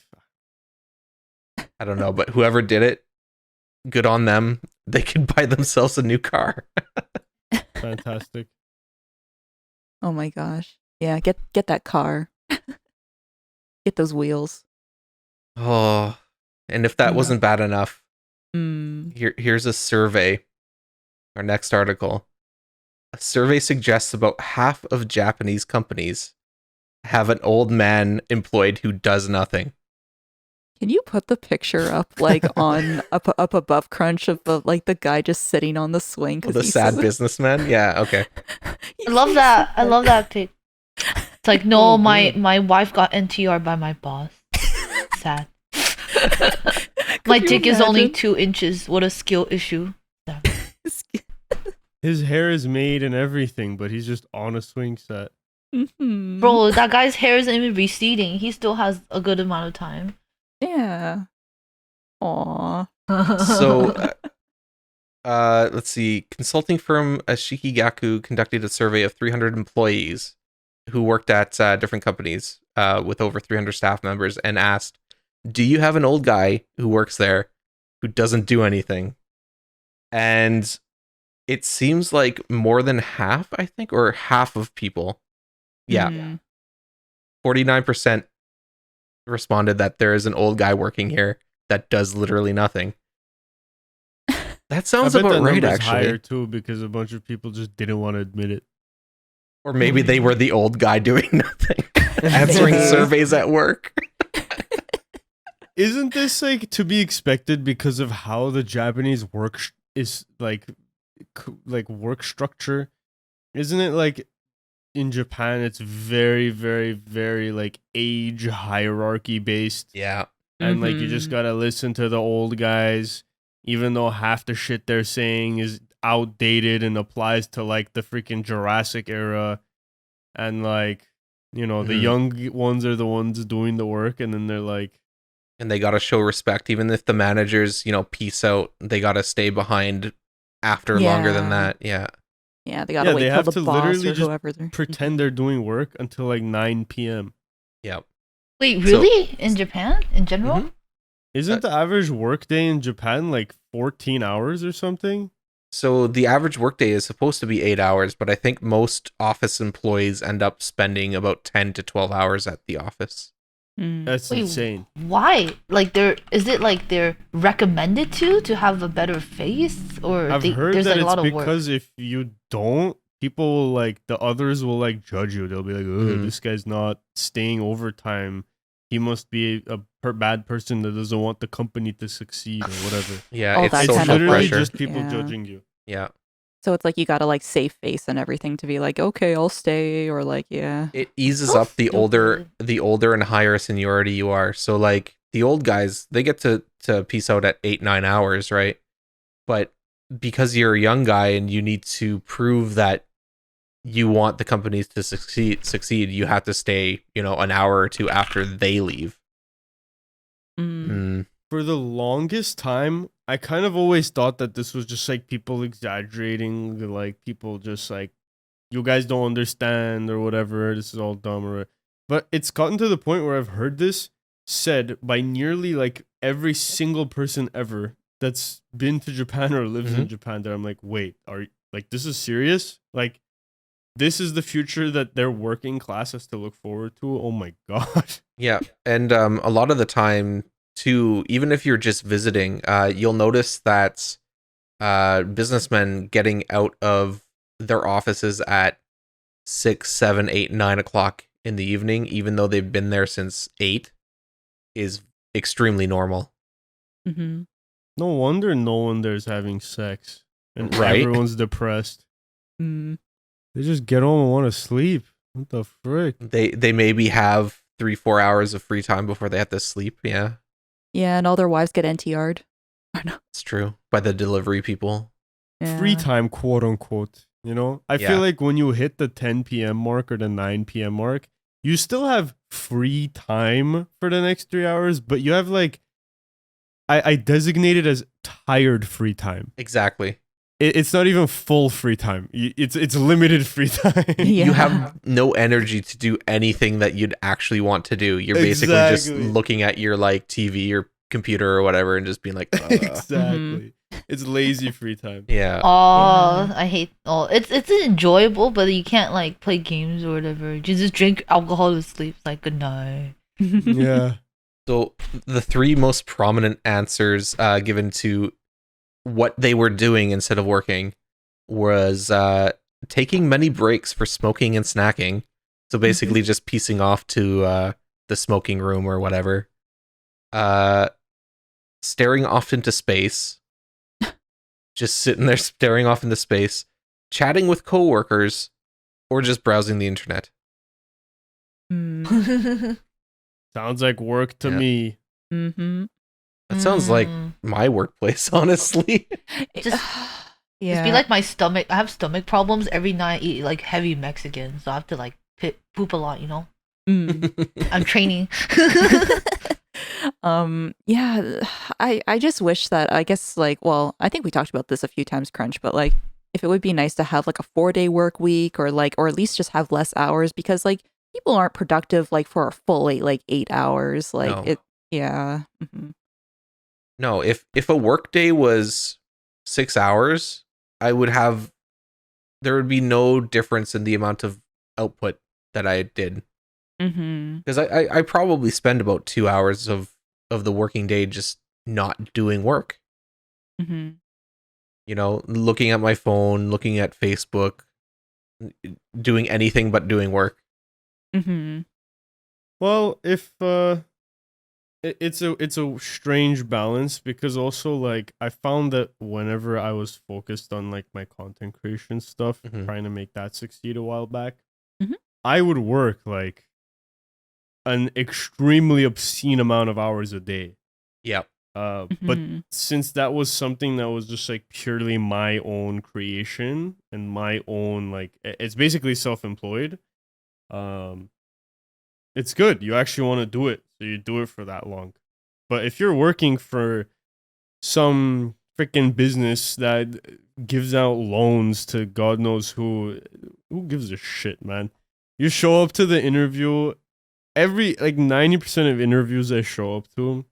B: I don't know, but whoever did it, good on them. They could buy themselves a new car.
D: fantastic.
A: Oh my gosh. Yeah, get that car. Get those wheels.
B: Oh, and if that
A: Yeah.
B: wasn't bad enough,
A: Mm.
B: here's a survey. Our next article. A survey suggests about half of Japanese companies have an old man employed who does nothing.
A: Can you put the picture up like on up above Crunch of the guy just sitting on the swing?
B: Oh, the sad businessman? Yeah, okay.
C: I love that. I love that pic. It's like, no,
D: Oh,
C: my wife got NTR by my boss. Sad. My
A: you
C: dick is only
A: imagine?
C: 2 inches. What a skill issue.
D: His hair is made and everything, but he's just on a swing set.
A: Mhm.
C: Bro, that guy's hair isn't even receding. He still has a good amount of time.
A: Yeah. Aw.
B: So, let's see. Consulting firm Shikigaku conducted a survey of 300 employees who worked at different companies with over 300 staff members and asked, do you have an old guy who works there who doesn't do anything? And it seems like more than half, I think, or half of people. Yeah.
A: Mm.
B: 49% responded that there is an old guy working here that does literally nothing. That sounds
D: I bet
B: about
D: that
B: right,
D: number's
B: actually.
D: higher too, because a bunch of people just didn't want to admit it.
B: Or maybe they were the old guy doing nothing, answering surveys at work.
D: Isn't this like to be expected because of how the Japanese work is like work structure? Isn't it like in Japan it's very, very, very like age hierarchy based,
B: Yeah.
D: and like you just gotta listen to the old guys, even though half the shit they're saying is outdated and applies to like the freaking Jurassic era, and like, you know, the young ones are the ones doing the work, and then they're like,
B: And they got to show respect. Even if the managers, peace out, they got to stay behind after longer than
A: Yeah.
B: that. Yeah.
A: Yeah, they gotta
D: yeah,
A: wait
D: they
A: till
D: have
A: the
D: to
A: boss
D: literally
A: or
D: just
A: whoever they're
D: pretend they're doing work until like 9 p.m.
B: Yep.
C: Wait, really? In Japan? In general?
B: Mhm.
D: Isn't the average work day in Japan like 14 hours or something?
B: So the average workday is supposed to be 8 hours, but I think most office employees end up spending about 10 to 12 hours at the office.
A: Mm.
D: That's
C: Wait,
D: insane.
C: Why? Like, is it like they're recommended to have a better face, or
D: I've heard
C: there's
D: that
C: like a
D: it's
C: lot of work?
D: because if you don't, people will like, the others will like judge you. They'll be like, oh,
B: Mhm.
D: this guy's not staying overtime. He must be a bad person that doesn't want the company to succeed or whatever.
B: Yeah,
A: Oh,
B: it's
A: that
D: It's
A: kind
B: social
A: of
D: literally
B: pressure.
D: just people
A: Yeah.
D: judging you.
B: Yeah.
A: So it's like you gotta like save face and everything to be like, okay, I'll stay, or like, yeah.
B: It eases
C: That's
B: up the older
C: stupid.
B: and higher seniority you are. So like the old guys, they get to peace out at 8-9 hours, right? But because you're a young guy and you need to prove that you want the companies to succeed, you have to stay, an hour or two after they leave.
D: For the longest time, I kind of always thought that this was just like people exaggerating, like people just like, you guys don't understand or whatever, this is all dumb or but it's gotten to the point where I've heard this said by nearly like every single person ever that's been to Japan or lives in Japan, that I'm like, wait, are like, this is serious? Like, this is the future that their working class has to look forward to? Oh my god.
B: Yeah, and a lot of the time too, even if you're just visiting, you'll notice that businessmen getting out of their offices at 6, 7, 8, 9 o'clock in the evening, even though they've been there since 8, is extremely normal.
A: Mm-hmm.
D: No wonder no one there's having sex and
B: Right?
D: everyone's depressed.
A: Mm.
D: They just get home and want to sleep. What the frick?
B: They maybe have 3-4 hours of free time before they have to sleep. Yeah,
A: Yeah, and all their wives get NTR'd. I know.
B: it's true, by the delivery people.
A: Yeah.
D: Free time, quote unquote. You know, I
B: Yeah.
D: feel like when you hit the 10 p.m. mark or the 9 p.m. mark, you still have free time for the next 3 hours, but you have like, I designate it as tired free time.
B: Exactly.
D: It's not even full free time. It's limited free time.
A: Yeah.
B: You have no energy to do anything that you'd actually want to do. You're basically just
D: Exactly.
B: looking at your like TV or computer or whatever and just being like,
D: Exactly. It's lazy free time.
B: yeah.
C: Oh, I hate. Oh, it's enjoyable, but you can't like play games or whatever. You just drink alcohol to sleep. It's like good night.
D: Yeah.
B: So the 3 most prominent answers given to what they were doing instead of working was taking many breaks for smoking and snacking. So basically just piecing off to the smoking room or whatever. Staring off into space. Just sitting there staring off into space. Chatting with coworkers. Or just browsing the internet.
A: Mm.
D: Sounds like work to
B: Yeah.
D: me.
A: Mm-hmm.
B: That sounds like
C: Mm.
B: my workplace, honestly.
C: Just
A: Yeah.
C: Just be like my stomach. I have stomach problems every night. I eat like heavy Mexican, so I have to like poop a lot. You know,
A: Mm.
C: I'm training.
A: Yeah, I just wish that, I guess, like, well, I think we talked about this a few times, Crunch, but like if it would be nice to have like a 4-day work week, or at least just have less hours, because like people aren't productive like for a full 8 hours. Like
B: No.
A: it, yeah. Mhm.
B: No, if a work day was 6 hours, there would be no difference in the amount of output that I did.
A: Mhm.
B: Because I probably spend about 2 hours of the working day just not doing work.
A: Mhm.
B: Looking at my phone, looking at Facebook, doing anything but doing work.
A: Mhm.
D: Well, if it's a strange balance, because also like I found that whenever I was focused on like my content creation stuff,
B: Mhm.
D: trying to make that succeed a while back,
A: Mhm.
D: I would work like an extremely obscene amount of hours a day.
B: Yep.
D: But
A: Mhm.
D: since that was something that was just like purely my own creation and my own like it's basically self-employed, it's good. You actually want to do it, so you do it for that long. But if you're working for some freaking business that gives out loans to God knows who gives a shit, man? You show up to the interview, every like 90% of interviews I show up to,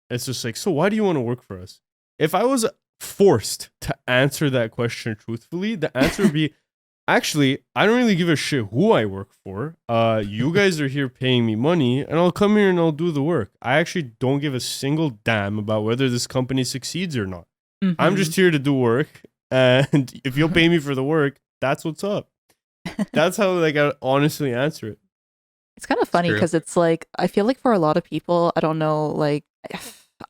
D: it's just like, so why do you want to work for us? If I was forced to answer that question truthfully, the answer would be, actually, I don't really give a shit who I work for. You guys are here paying me money, and I'll come here and I'll do the work. I actually don't give a single damn about whether this company succeeds or not. I'm just here to do work, and if you'll pay me for the work, that's what's up. That's how like I honestly answer it.
A: It's kind of funny
B: true.
A: because it's like, I feel like for a lot of people, I don't know, like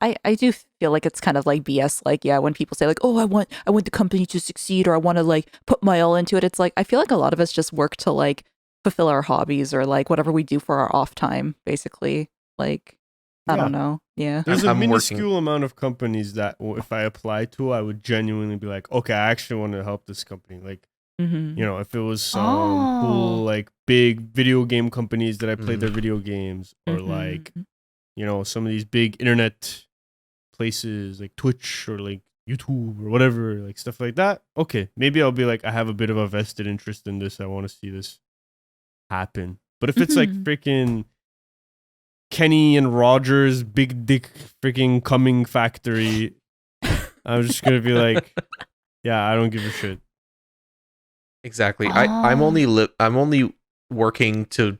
A: I do feel like it's kind of like BS. Like, yeah, when people say like, oh, I want the company to succeed, or I want to like put my all into it. It's like, I feel like a lot of us just work to like fulfill our hobbies, or like whatever we do for our off time, basically. Like, I
D: Yeah.
A: don't know. Yeah.
D: There's
B: I'm
D: a
B: working-
D: minuscule amount of companies that if I apply to, I would genuinely be like, okay, I actually want to help this company. Like,
A: Mm-hmm.
D: You know, if it was some cool like big video game companies that I played their
B: Mhm.
D: video games, or
A: Mm-hmm.
D: like, you know, some of these big internet places like Twitch or like YouTube or whatever, like stuff like that. Okay, maybe I'll be like, I have a bit of a vested interest in this. I want to see this happen. But if it's like
A: Mhm.
D: freaking Kenny and Rogers big dick freaking coming factory, I'm just gonna be like, yeah, I don't give a shit.
B: Exactly. I'm only working to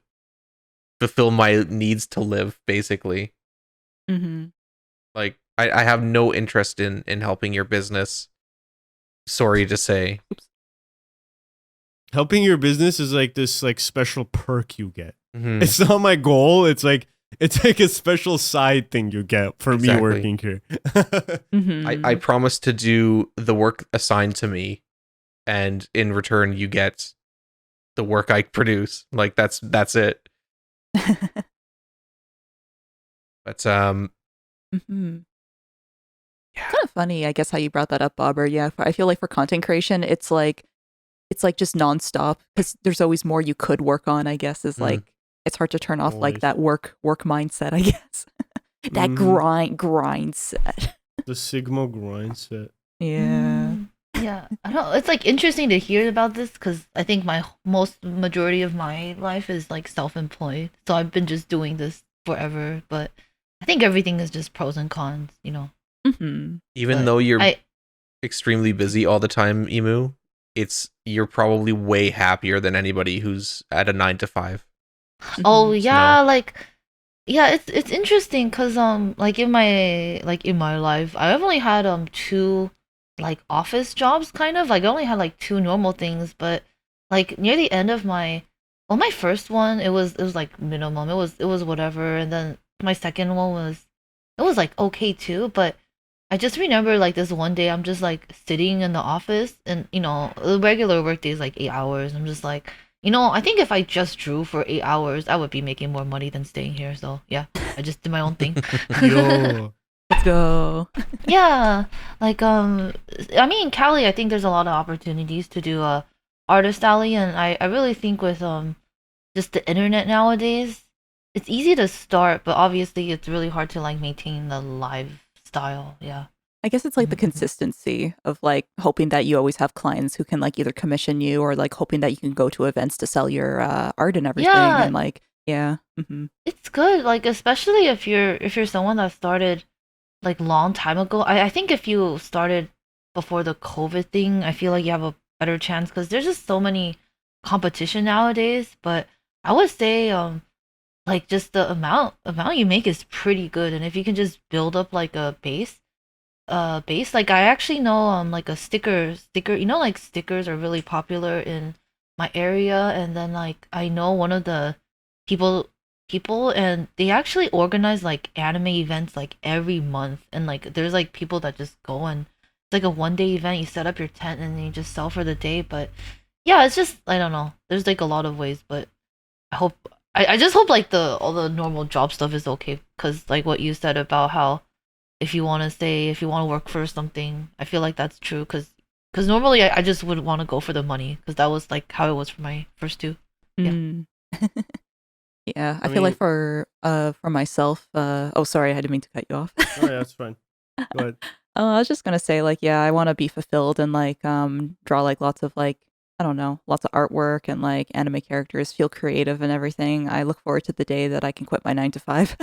B: fulfill my needs to live, basically.
A: Mm-hmm.
B: Like I have no interest in helping your business. Sorry to say.
D: Helping your business is like this like special perk you get.
B: Mhm.
D: It's not my goal. It's like a special side thing you get for me
B: Exactly.
D: working here.
A: Mm-hmm.
B: I promise to do the work assigned to me, and in return you get the work I produce. Like that's it. But
A: Mm-hmm.
B: yeah.
A: Kind of funny, I guess, how you brought that up, Bobber. Yeah, I feel like for content creation, it's like just nonstop because there's always more you could work on. I guess is
B: Mm.
A: like it's hard to turn off like
D: Always.
A: that work mindset. I guess that
D: Mhm.
A: grind set.
D: The Sigma grind set.
A: Yeah.
C: Yeah, I don't. It's like interesting to hear about this because I think my majority of my life is like self-employed, so I've been just doing this forever. But I think everything is just pros and cons, you know.
A: Mm-hmm.
B: Even
C: But
B: though you're
C: I
B: extremely busy all the time, Emu, you're probably way happier than anybody who's at a 9 to 5.
C: oh
B: Just know.
C: yeah, like yeah, it's interesting because like in my life, I've only had two like office jobs kind of like I only had like two normal things, but like near the end of my first one it was like minimum, it was whatever, and then my second one it was like okay too, but I just remember like this one day I'm just like sitting in the office and you know the regular work day is like 8 hours. I'm just like, you know, I think if I just drew for 8 hours, I would be making more money than staying here. So yeah, I just did my own thing.
D: Yo.
A: Let's go.
C: Yeah, like I mean, in Cali, I think there's a lot of opportunities to do artist alley, and I really think with just the internet nowadays, it's easy to start, but obviously it's really hard to like maintain the lifestyle. Yeah.
A: I guess it's like the
C: Mhm.
A: consistency of like hoping that you always have clients who can like either commission you or like hoping that you can go to events to sell your art and everything.
C: Yeah,
A: And like, yeah. Mm-hmm.
C: it's good. Like especially if you're someone that started like long time ago. I think if you started before the COVID thing, I feel like you have a better chance because there's just so many competition nowadays. But I would say like just the amount you make is pretty good, and if you can just build up like a base like I actually know like a sticker, you know, like stickers are really popular in my area, and then like I know one of the people and they actually organize like anime events like every month, and like there's like people that just go, and it's like a 1 day event. You set up your tent and then you just sell for the day. But yeah, it's just I don't know, there's like a lot of ways, but I hope I just hope like the all the normal job stuff is okay, because like what you said about how if you want to work for something, I feel like that's true, because normally I just would want to go for the money, because that was like how it was for my first two. Yeah.
A: Mm. Yeah, I
D: I
A: feel like
D: mean,
A: for myself, oh sorry, I didn't mean to cut you off.
D: oh yeah, that's fine. Go ahead.
A: I was just gonna say like yeah, I want to be fulfilled and like draw like lots of like I don't know, lots of artwork and like anime characters, feel creative and everything. I look forward to the day that I can quit my 9 to 5.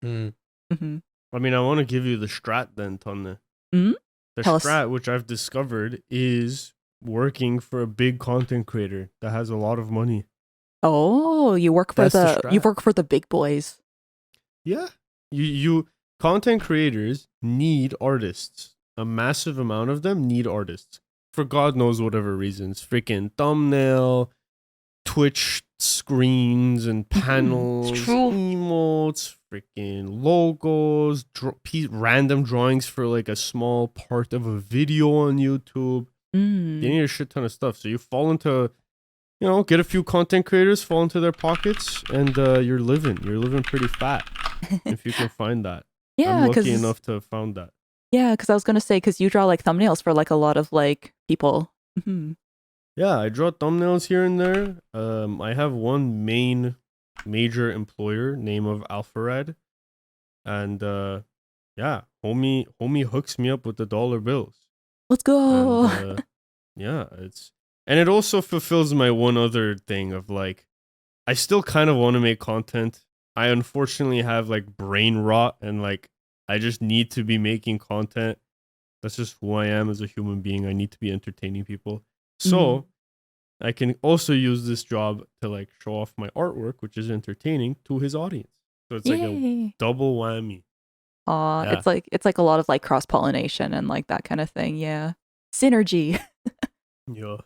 B: Mm.
A: Hmm.
D: I mean, I want to give you the strat then, Tonne.
A: Mm?
D: The
A: Tell us.
D: strat, which I've discovered, is working for a big content creator that has a lot of money.
A: Oh, you work for
D: That's the
A: you
D: strat.
A: work for the big boys.
D: Yeah. You content creators need artists. A massive amount of them need artists. For God knows whatever reasons. Freaking thumbnail, Twitch screens and panels,
C: True.
D: emotes, freaking logos, random drawings for like a small part of a video on YouTube. You
A: Mm.
D: need a shit ton of stuff. So you fall into, you know, get a few content creators, fall into their pockets, and you're living. You're living pretty fat if you can find that.
A: Yeah,
D: I'm lucky
A: because
D: enough to have found that.
A: I was gonna say because you draw like thumbnails for like a lot of like people. Mhm.
D: Yeah, I draw thumbnails here and there. I have one major employer, name of Alpharad, and yeah, homie hooks me up with the dollar bills,
A: Let's
D: and
A: go.
D: yeah, and it also fulfills my one other thing of like, I still kind of want to make content. I unfortunately have like brain rot, and like I just need to be making content. That's just who I am as a human being. I need to be entertaining people.
A: Mm.
D: So I can also use this job to like show off my artwork, which is entertaining to his audience. So it's like a
A: Yay.
D: double whammy.
A: Aw,
D: Yeah.
A: it's like a lot of like cross pollination and like that kind of thing. Yeah. Synergy.
D: Yeah.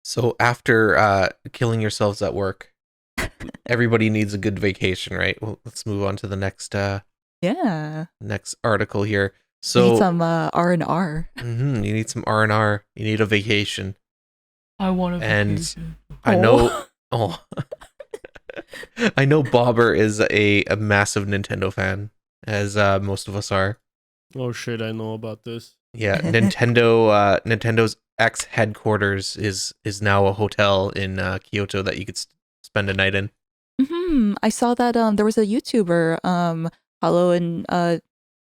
B: So after killing yourselves at work, everybody needs a good vacation, right? Well, let's move on to the
A: Yeah.
B: next article here.
A: You need
B: So
A: some R&R.
B: you need some R&R. You need a vacation.
E: I want a
B: And
E: vacation.
B: I know oh I know Bobber is a massive Nintendo fan, as most of us are.
D: Oh shit, I know about this.
B: Yeah, Nintendo's X headquarters is now a hotel in Kyoto that you could spend a night in.
A: I saw that there was a YouTuber Hollow in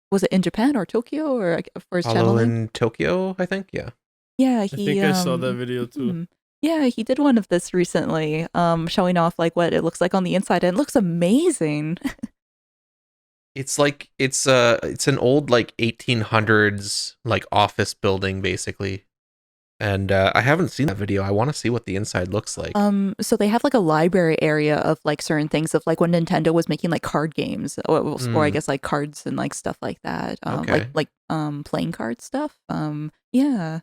A: was it in Japan or Tokyo or for his channel
B: Hollow
A: name?
B: in Tokyo, I think. Yeah.
A: Yeah,
D: I think I saw that video too.
A: Yeah, he did one of this recently, showing off like what it looks like on the inside, and it looks amazing.
B: It's like it's an old like 1800s like office building basically. And I haven't seen that video. I want to see what the inside looks like.
A: So they have like a library area of like certain things of like when Nintendo was making like card games, or I guess like cards and like stuff like that.
B: Okay.
A: Like playing card stuff. Yeah.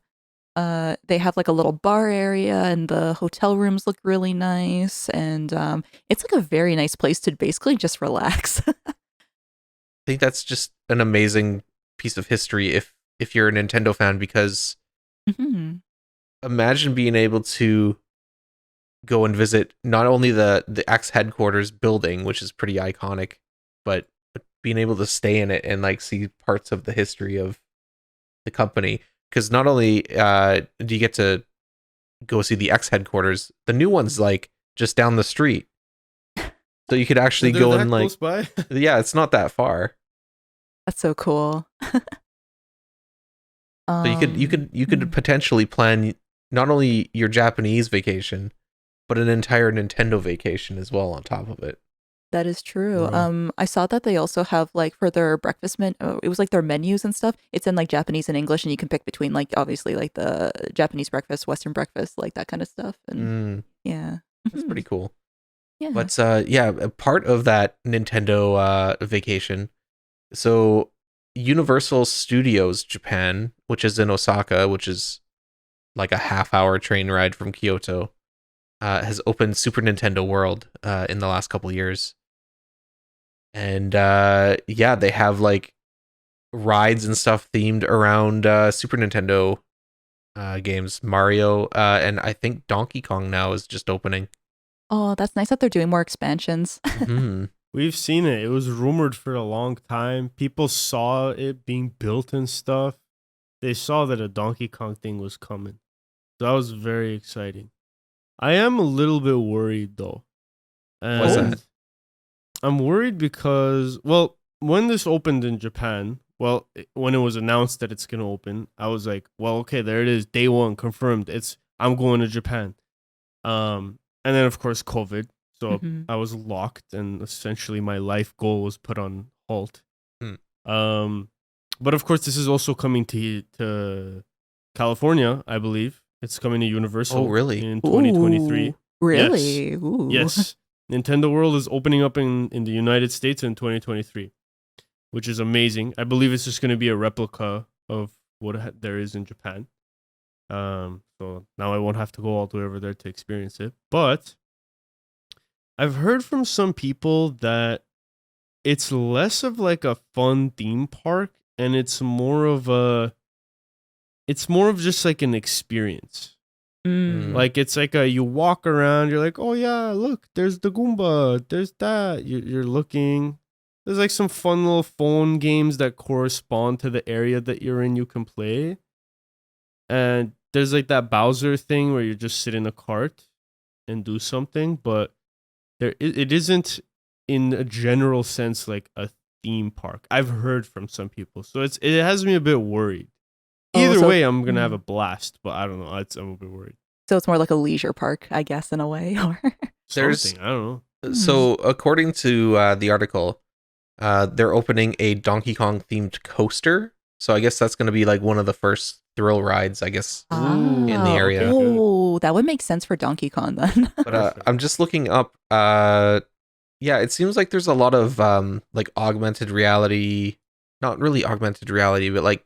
A: They have like a little bar area, and the hotel rooms look really nice, and it's like a very nice place to basically just relax.
B: I think that's just an amazing piece of history if you're a Nintendo fan, because
A: Mhm.
B: imagine being able to go and visit not only the X headquarters building, which is pretty iconic, but being able to stay in it and like see parts of the history of the company. Because not only do you get to go see the X headquarters, the new one's like just down the street, so you could actually
D: They're
B: go
D: that
B: and like,
D: close by?
B: yeah, it's not that far.
A: That's so cool.
B: So you could potentially plan not only your Japanese vacation, but an entire Nintendo vacation as well on top of it.
A: That is true.
D: Right.
A: I saw that they also have like for their breakfast it was like their menus and stuff. It's in like Japanese and English, and you can pick between like obviously like the Japanese breakfast, Western breakfast, like that kind of stuff. And yeah,
B: That's pretty cool.
A: yeah.
B: But yeah, a part of that Nintendo vacation. So Universal Studios Japan, which is in Osaka, which is like a half-hour train ride from Kyoto, has opened Super Nintendo World in the last couple years. And yeah, they have like rides and stuff themed around Super Nintendo games. Mario and I think Donkey Kong now is just opening.
A: Oh, that's nice that they're doing more expansions.
D: We've seen it. It was rumored for a long time. People saw it being built and stuff. They saw that a Donkey Kong thing was coming. So that was very exciting. I am a little bit worried though.
B: What's
D: And
B: that?
D: I'm worried because, well, when this opened in Japan, well, when it was announced that it's going to open, I was like, well, okay, there it is. Day one confirmed. I'm going to Japan. And then of course COVID. So
A: Mhm.
D: I was locked, and essentially my life goal was put on halt. But of course this is also coming to California, I believe. It's coming to Universal
B: Oh, really?
D: in 2023.
A: Ooh, really? Ooh.
D: Yes. Nintendo World is opening up in the United States in 2023, which is amazing. I believe it's just going to be a replica of what there is in Japan. So now I won't have to go all the way over there to experience it. But I've heard from some people that it's less of like a fun theme park, and it's more of just like an experience. Like it's like you walk around, you're like, oh yeah, look, there's the Goomba, there's that. You're looking. There's like some fun little phone games that correspond to the area that you're in. You can play. and there's like that Bowser thing where you just sit in a cart and do something, but it isn't in a general sense like a theme park. I've heard from some people, so it has me a bit worried. Either way, I'm gonna have a blast, but I don't know. I'm a bit worried.
A: So it's more like a leisure park, I guess, in a way. Or
D: Something, I don't know.
B: So according to the article, they're opening a Donkey Kong themed coaster. So I guess that's going to be like one of the first thrill rides, I guess, in the area.
A: Oh, that would make sense for Donkey Kong then.
B: But I'm just looking up. Yeah, it seems like there's a lot of like augmented reality, not really augmented reality, but like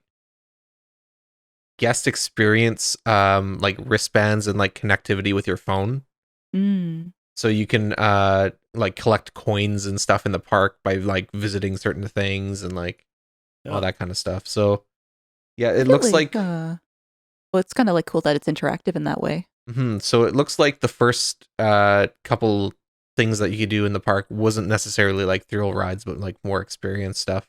B: guest experience, like wristbands and like connectivity with your phone. So you can like collect coins and stuff in the park by like visiting certain things and like all that kind of stuff. So yeah, it looks like
A: well, it's kind of like cool that it's interactive in that way.
B: So it looks like the first couple things that you could do in the park wasn't necessarily like thrill rides, but like more experience stuff.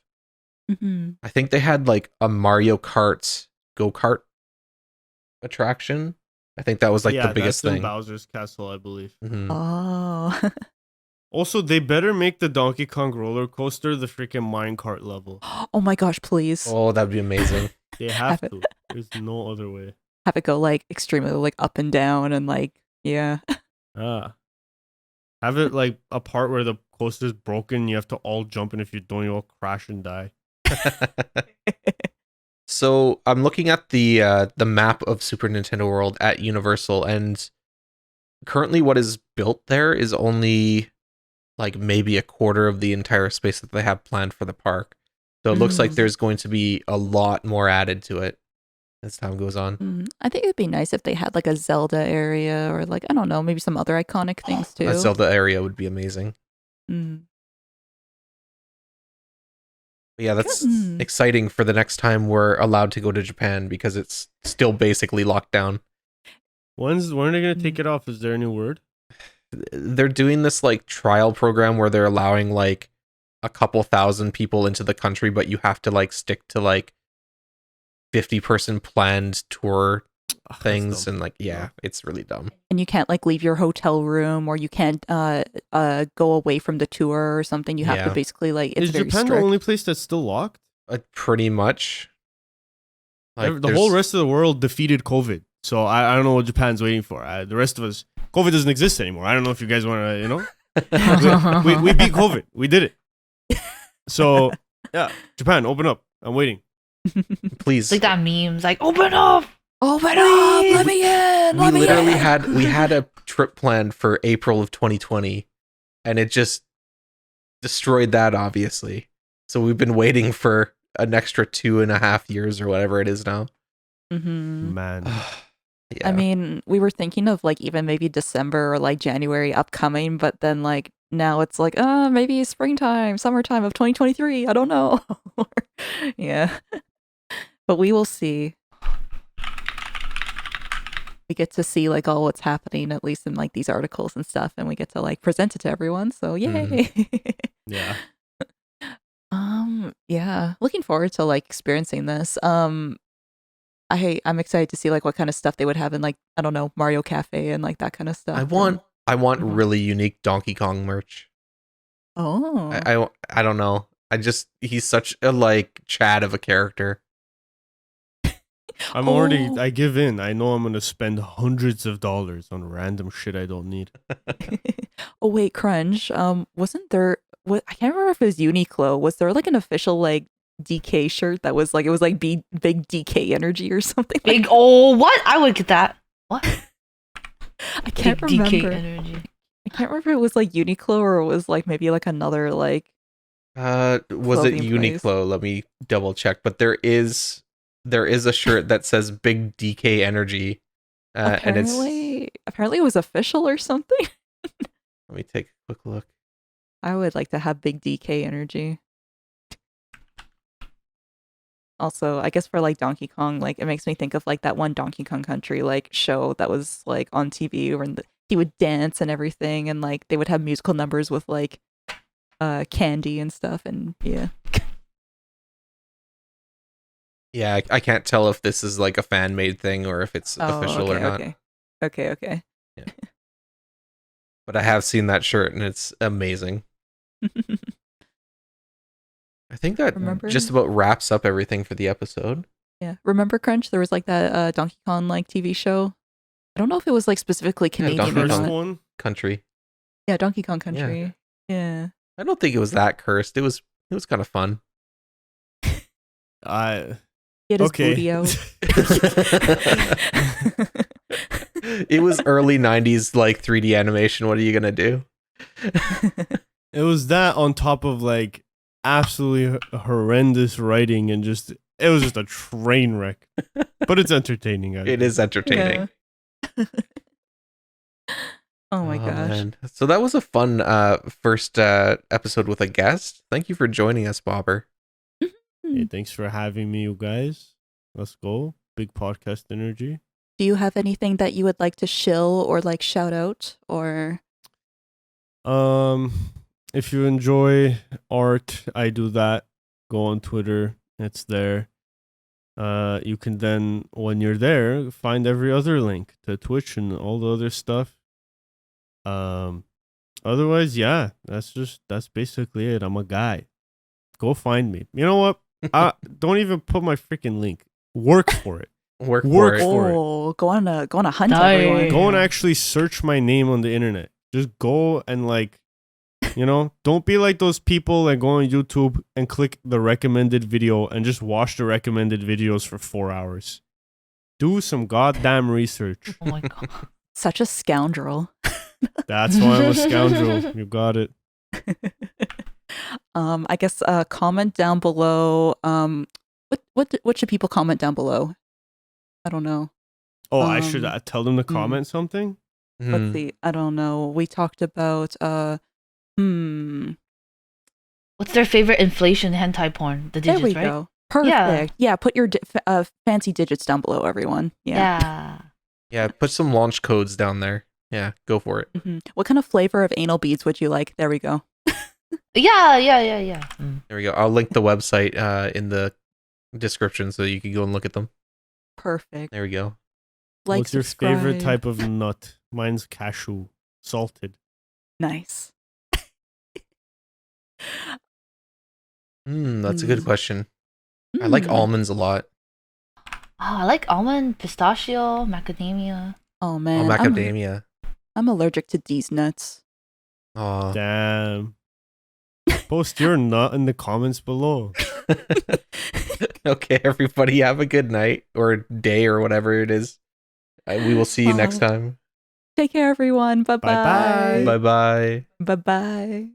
B: I think they had like a Mario Kart go-kart attraction. I think that was like the biggest
D: that's
B: thing.
D: in Bowser's Castle, I believe.
A: Oh.
D: Also, they better make the Donkey Kong roller coaster the freaking minecart level.
A: Oh my gosh, please.
B: Oh, that'd be amazing.
D: They have to. There's no other way.
A: Have it go like extremely like up and down and like, yeah.
D: Have it like a part where the coaster's broken, you have to all jump, and if you don't, you'll crash and die.
B: So I'm looking at the map of Super Nintendo World at Universal, and currently what is built there is only like maybe a quarter of the entire space that they have planned for the park. So it looks like there's going to be a lot more added to it as time goes on.
A: I think it'd be nice if they had like a Zelda area or like, I don't know, maybe some other iconic things too.
B: A Zelda area would be amazing. But yeah, that's exciting for the next time we're allowed to go to Japan because it's still basically locked down.
D: When are they going to take it off? Is there any word?
B: They're doing this like trial program where they're allowing like a couple thousand people into the country, but you have to like stick to like 50-person planned tour things, and like it's really dumb.
A: And you can't like leave your hotel room, or you can't go away from the tour or something. You have to basically like, it's
D: Is
A: very
D: Japan
A: strict.
D: the only place that's still locked?
B: Pretty much.
D: Like, the whole rest of the world defeated COVID, so I don't know what Japan's waiting for. The rest of us, COVID doesn't exist anymore. I don't know if you guys want to, we beat COVID. We did it. So yeah, Japan, open up. I'm waiting.
B: Please.
C: Like that memes, like open up.
A: Open up! Let me in!
B: We literally had a trip planned for April of 2020, and it just destroyed that, obviously. So we've been waiting for an extra 2.5 years or whatever it is now.
D: Man.
A: I mean, we were thinking of like even maybe December or like January upcoming, but then like now it's like, maybe springtime, summertime of 2023. I don't know. Yeah. But we will see. We get to see like all what's happening, at least in like these articles and stuff, and we get to like present it to everyone. So yay.
D: Yeah.
A: Yeah. Looking forward to like experiencing this. I'm excited to see like what kind of stuff they would have in like, I don't know, Mario Cafe and like that kind of stuff.
B: I want really unique Donkey Kong merch.
A: Oh.
B: I don't know. He's such a like Chad of a character.
D: I give in. I know I'm going to spend hundreds of dollars on random shit I don't need.
A: Oh wait, Crunch. Wasn't there, I can't remember if it was Uniqlo. Was there like an official like DK shirt that was like, it was like big DK energy or something?
C: Big, what? I would get that. What?
A: I can't
C: big
A: remember.
C: DK energy.
A: I can't remember if it was like Uniqlo or it was like maybe like another like.
B: Was it Uniqlo?
A: Place.
B: Let me double check. But there is a shirt that says Big DK Energy, and
A: apparently it was official or something.
B: Let me take a quick look.
A: I would like to have Big DK Energy. Also, I guess for like Donkey Kong, like it makes me think of like that one Donkey Kong Country like show that was like on TV where he would dance and everything, and like they would have musical numbers with like candy and stuff, and yeah.
B: Yeah, I can't tell if this is like a fan made thing or if it's official or not.
A: Okay.
B: But I have seen that shirt and it's amazing. I think that
A: Remember?
B: just about wraps up everything for the episode.
A: Yeah. Remember Crunch? There was like that Donkey Kong like TV show. I don't know if it was like specifically Canadian
B: Donkey
A: or
D: First
A: not.
D: one.
B: Country.
A: Yeah, Donkey Kong Country. Yeah.
B: I don't think it was that cursed. It was kind of fun.
A: Get his
D: Okay.
A: booty out.
B: It was early 90s like 3D animation. What are you going to do?
D: It was that on top of like absolutely horrendous writing and just it was just a train wreck. But it's entertaining.
B: It is entertaining.
A: Yeah. Oh my gosh.
B: Man. So that was a fun first episode with a guest. Thank you for joining us, Bobber.
D: Hey, thanks for having me, you guys. Let's go. Big podcast energy.
A: Do you have anything that you would like to shill or like shout out or
D: If you enjoy art, I do that. Go on Twitter. It's there. You can then, when you're there, find every other link to Twitch and all the other stuff. Otherwise, yeah, that's basically it. I'm a guy. Go find me. You know what? Don't even put my freaking link. Work for it.
B: Work
D: Work
B: for it.
D: for it.
A: Oh, go on a hunt,
C: Die.
A: everyone.
D: Go and actually search my name on the internet. Just go and like, don't be like those people that go on YouTube and click the recommended video and just watch the recommended videos for 4 hours. Do some goddamn research.
C: Oh my god.
A: Such a scoundrel.
D: That's why I'm a scoundrel. You got it.
A: I guess comment down below. What should people comment down below? I don't know.
D: Oh, I should tell them to comment something?
A: Let's see. I don't know. We talked about
C: What's their favorite inflation hentai porn? The digits,
A: there we
C: right?
A: go. Perfect. Yeah, put your fancy digits down below, everyone. Yeah.
B: Yeah, put some launch codes down there. Yeah, go for it.
A: Mhm. What kind of flavor of anal beads would you like? There we go.
C: Yeah.
B: There we go. I'll link the website in the description so you can go and look at them.
A: Perfect.
B: There we go.
A: Like,
D: What's your favorite
A: subscribe.
D: type of nut? Mine's cashew. Salted.
A: Nice.
B: That's a good question. I like
A: Mm.
B: almonds a lot.
C: Oh, I like almond, pistachio, macadamia.
A: Oh
B: Oh,
A: man,
B: macadamia.
A: I'm allergic to these nuts.
B: Oh.
D: Damn. Post your nut in the comments below.
B: Okay, everybody, have a good night or day or whatever it is. We will see you next time.
A: Take care, everyone. Bye
D: Bye-bye.
A: bye.
B: Bye bye.
A: Bye bye.